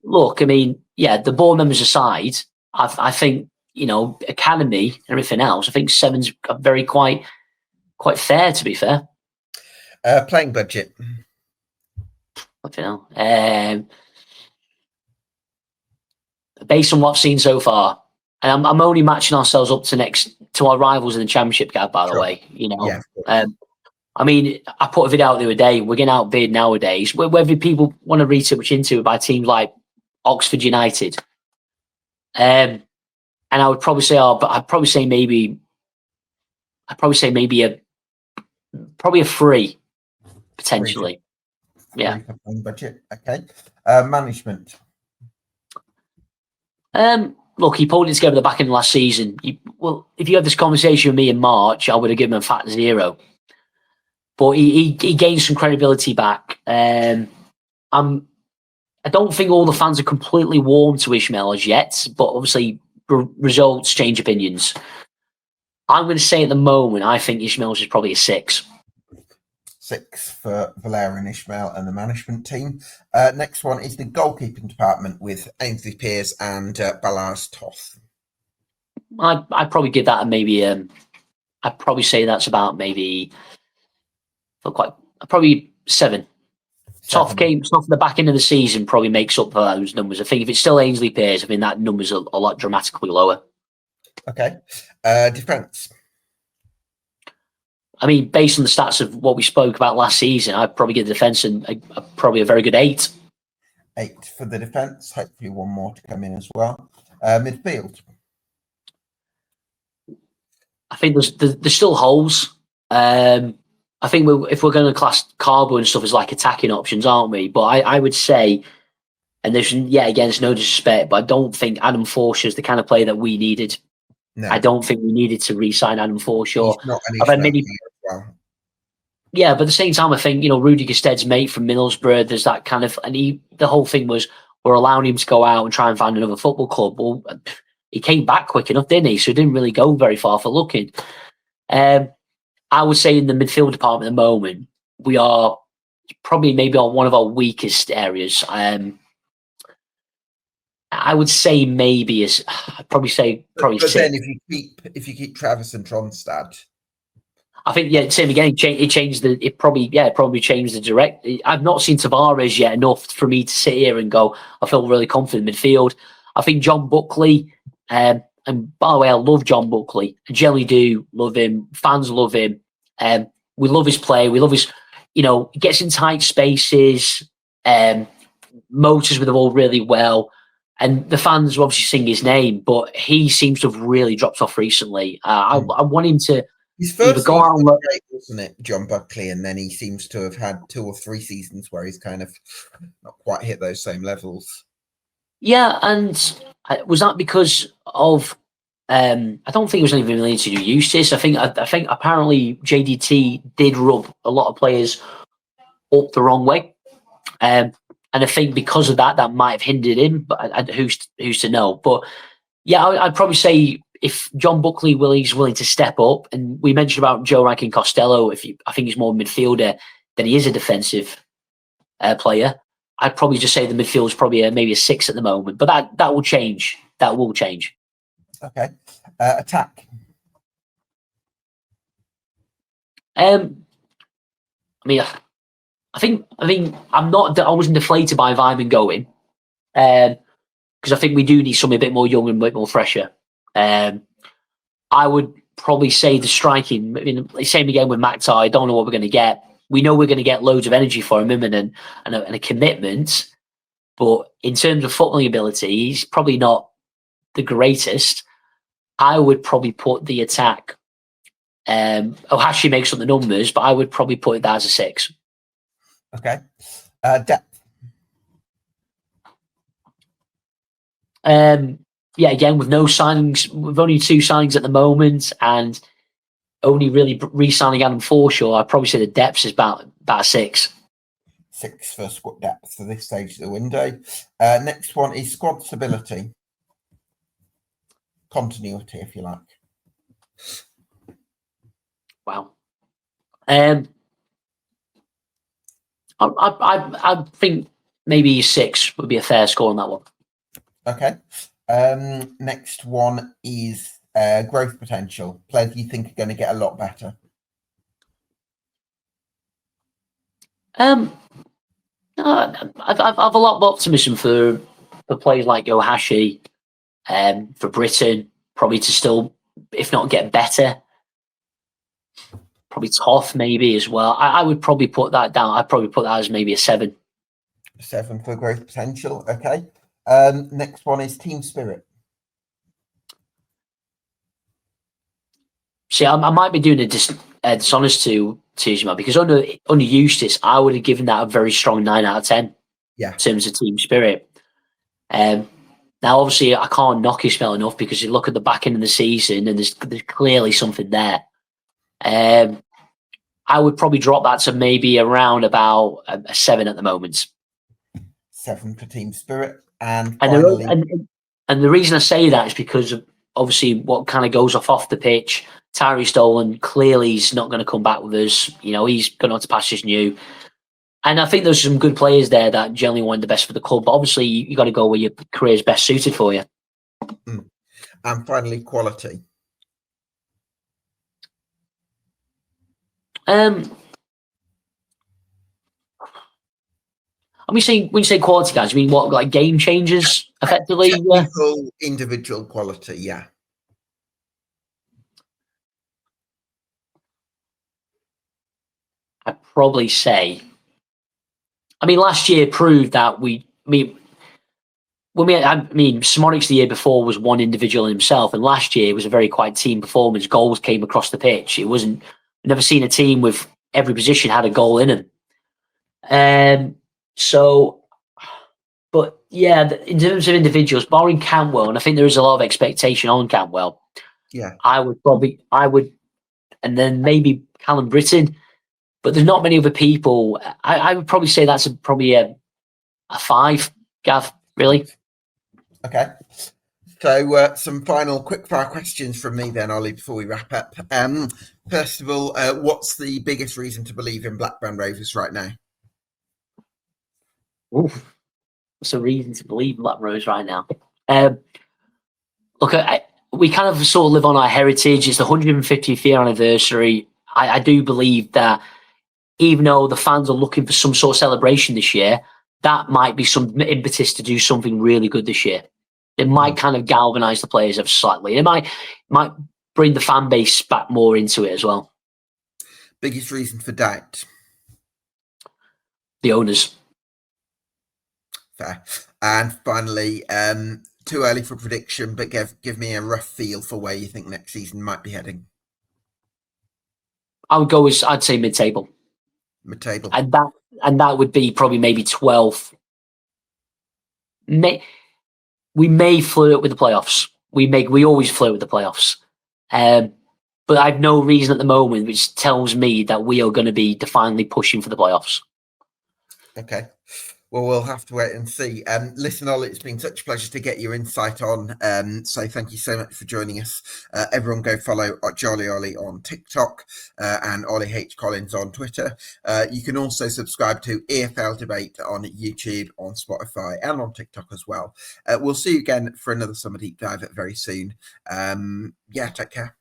B: look, I mean, the board members aside, I think academy and everything else. I think 7's very quite fair, to be fair.
A: Playing budget.
B: Based on what I've seen so far, and I'm only matching ourselves up to our rivals in the Championship, Gav, by the way. I mean, I put a video out the other day. We're getting outbid nowadays. Whether people want to read too much into it by teams like Oxford United, and I would probably say, maybe a 3 potentially. Yeah.
A: Budget. Okay. Management.
B: Look, he pulled it together the back end of last season. If you had this conversation with me in March, I would have given him a fat 0. But he gained some credibility back. I don't think all the fans are completely warm to Ismaël as yet, but obviously results change opinions. I'm going to say at the moment, I think Ismaël's is probably a 6.
A: 6 for Valérien Ismaël and the management team. Next one is the goalkeeping department with Ainsley Pearce and Balazs Toth.
B: I'd probably give that maybe. I'd probably say that's about maybe. Probably 7. Toth came off the back end of the season, probably makes up for those numbers. I think if it's still Ainsley Pearce, I mean that number's a lot dramatically lower.
A: Okay. Defence.
B: I mean, based on the stats of what we spoke about last season, I'd probably give the defence probably a very good 8.
A: 8 for the defence. Hopefully one more to come in as well. Midfield.
B: I think there's still holes. I think if we're going to class Carbo and stuff as like attacking options, aren't we? But I would say, and there's again, it's no disrespect, but I don't think Adam Forshaw is the kind of player that we needed. No. I don't think we needed to re-sign Adam Forshaw.
A: He's not an well.
B: Yeah, but at the same time, I think Rudy Gested's mate from Middlesbrough. There's that kind of, and the whole thing was we're allowing him to go out and try and find another football club. Well, he came back quick enough, didn't he? So he didn't really go very far for looking. I would say in the midfield department at the moment, we are probably maybe on one of our weakest areas. I would say maybe I'd probably say
A: but
B: 6.
A: Then if you keep Travis and Tronstad,
B: I think same again. It changed the. It probably changed the direct. I've not seen Tavares yet enough for me to sit here and go, I feel really confident in midfield. I think John Buckley, and by the way, I love John Buckley. I generally do love him. Fans love him. We love his play. We love his, he gets in tight spaces, motors with the ball really well. And the fans will obviously sing his name, but he seems to have really dropped off recently. I want him to
A: his first
B: either go out and
A: great, wasn't it, John Buckley? And then he seems to have had 2 or 3 seasons where he's kind of not quite hit those same levels.
B: Yeah, and was that because of? I don't think it was anything related to Eustace. I think apparently JDT did rub a lot of players up the wrong way, and I think because of that, that might have hindered him. But who's to know? But yeah, I'd probably say if John Buckley is willing to step up, and we mentioned about Joe Rankin Costello. I think he's more midfielder than he is a defensive player. I'd probably just say the midfield is probably maybe a 6 at the moment, but that will change. That will change.
A: Okay, attack.
B: I think I wasn't deflated by Vyman going, because I think we do need something a bit more young and a bit more fresher. I would probably say the striking. Same again with Maktar. I don't know what we're going to get. We know we're going to get loads of energy for him and a commitment, but in terms of footballing ability, he's probably not the greatest. I would probably put the attack. Ohashi makes up the numbers, but I would probably put that as a 6.
A: Okay. Depth.
B: Again, with no signings, with only 2 signings at the moment, and only really re-signing Adam Forshaw, I'd probably say the depth is about a 6.
A: 6 for squad depth for this stage of the window. Next one is squad stability. Continuity, if you like.
B: Wow. I think maybe 6 would be a fair score on that one.
A: Okay. Next one is growth potential. Players you think are going to get a lot better.
B: I've a lot of optimism for players like Ohashi, for Britain, probably to still, if not get better. Probably Toth maybe as well. I would probably put that down. I'd probably put that as maybe a 7.
A: 7 for growth potential. Okay. Next one is team spirit.
B: See, I might be doing a dishonest to Ismaël, because under Eustace, I would have given that a very strong 9 out of 10.
A: Yeah.
B: In terms of team spirit. Now, obviously, I can't knock Ismaël enough, because you look at the back end of the season and there's clearly something there. I would probably drop that to maybe around about a 7 at the moment.
A: 7 for team spirit. And finally,
B: and the reason I say that is because of obviously what kind of goes off the pitch. Tyree Stolen, clearly he's not going to come back with us. He's going on to pastures new. And I think there's some good players there that generally want the best for the club. But obviously, you got to go where your career is best suited for you.
A: And finally, quality.
B: When you say quality, guys, you mean what, like game changers, effectively?
A: Technical, individual quality, yeah.
B: I'd probably say. Last year proved that Simonic's the year before was one individual in himself, and last year was a very quiet team performance. Goals came across the pitch. It wasn't. I've never seen a team with every position had a goal in them. But yeah, in terms of individuals, barring Cantwell, and I think there is a lot of expectation on Cantwell.
A: Yeah,
B: I would, and then maybe Callum Britton. But there's not many other people. I would probably say that's probably a 5, Gav, really.
A: Okay. So some final quick-fire questions from me then, Ollie, before we wrap up. First of all, what's the biggest reason to believe in Blackburn Rovers right now?
B: Oof. What's the reason to believe in Blackburn Rovers right now? Look, we kind of sort of live on our heritage. It's the 150th year anniversary. I do believe that even though the fans are looking for some sort of celebration this year, that might be some impetus to do something really good this year. It might kind of galvanise the players ever slightly. It might bring the fan base back more into it as well.
A: Biggest reason for doubt?
B: The owners.
A: Fair. And finally, too early for prediction, but give me a rough feel for where you think next season might be heading.
B: I would go as, I'd say, mid-table.
A: Mid-table.
B: And that would be probably maybe 12th. We may flirt with the playoffs. We always flirt with the playoffs. But I have no reason at the moment which tells me that we are going to be definitely pushing for the playoffs.
A: Okay. Well, we'll have to wait and see. Listen, Ollie, it's been such a pleasure to get your insight on. So thank you so much for joining us. Everyone go follow Jolly Ollie on TikTok and Ollie H. Collins on Twitter. You can also subscribe to EFL Debate on YouTube, on Spotify, and on TikTok as well. We'll see you again for another Summer Deep Dive very soon. Take care.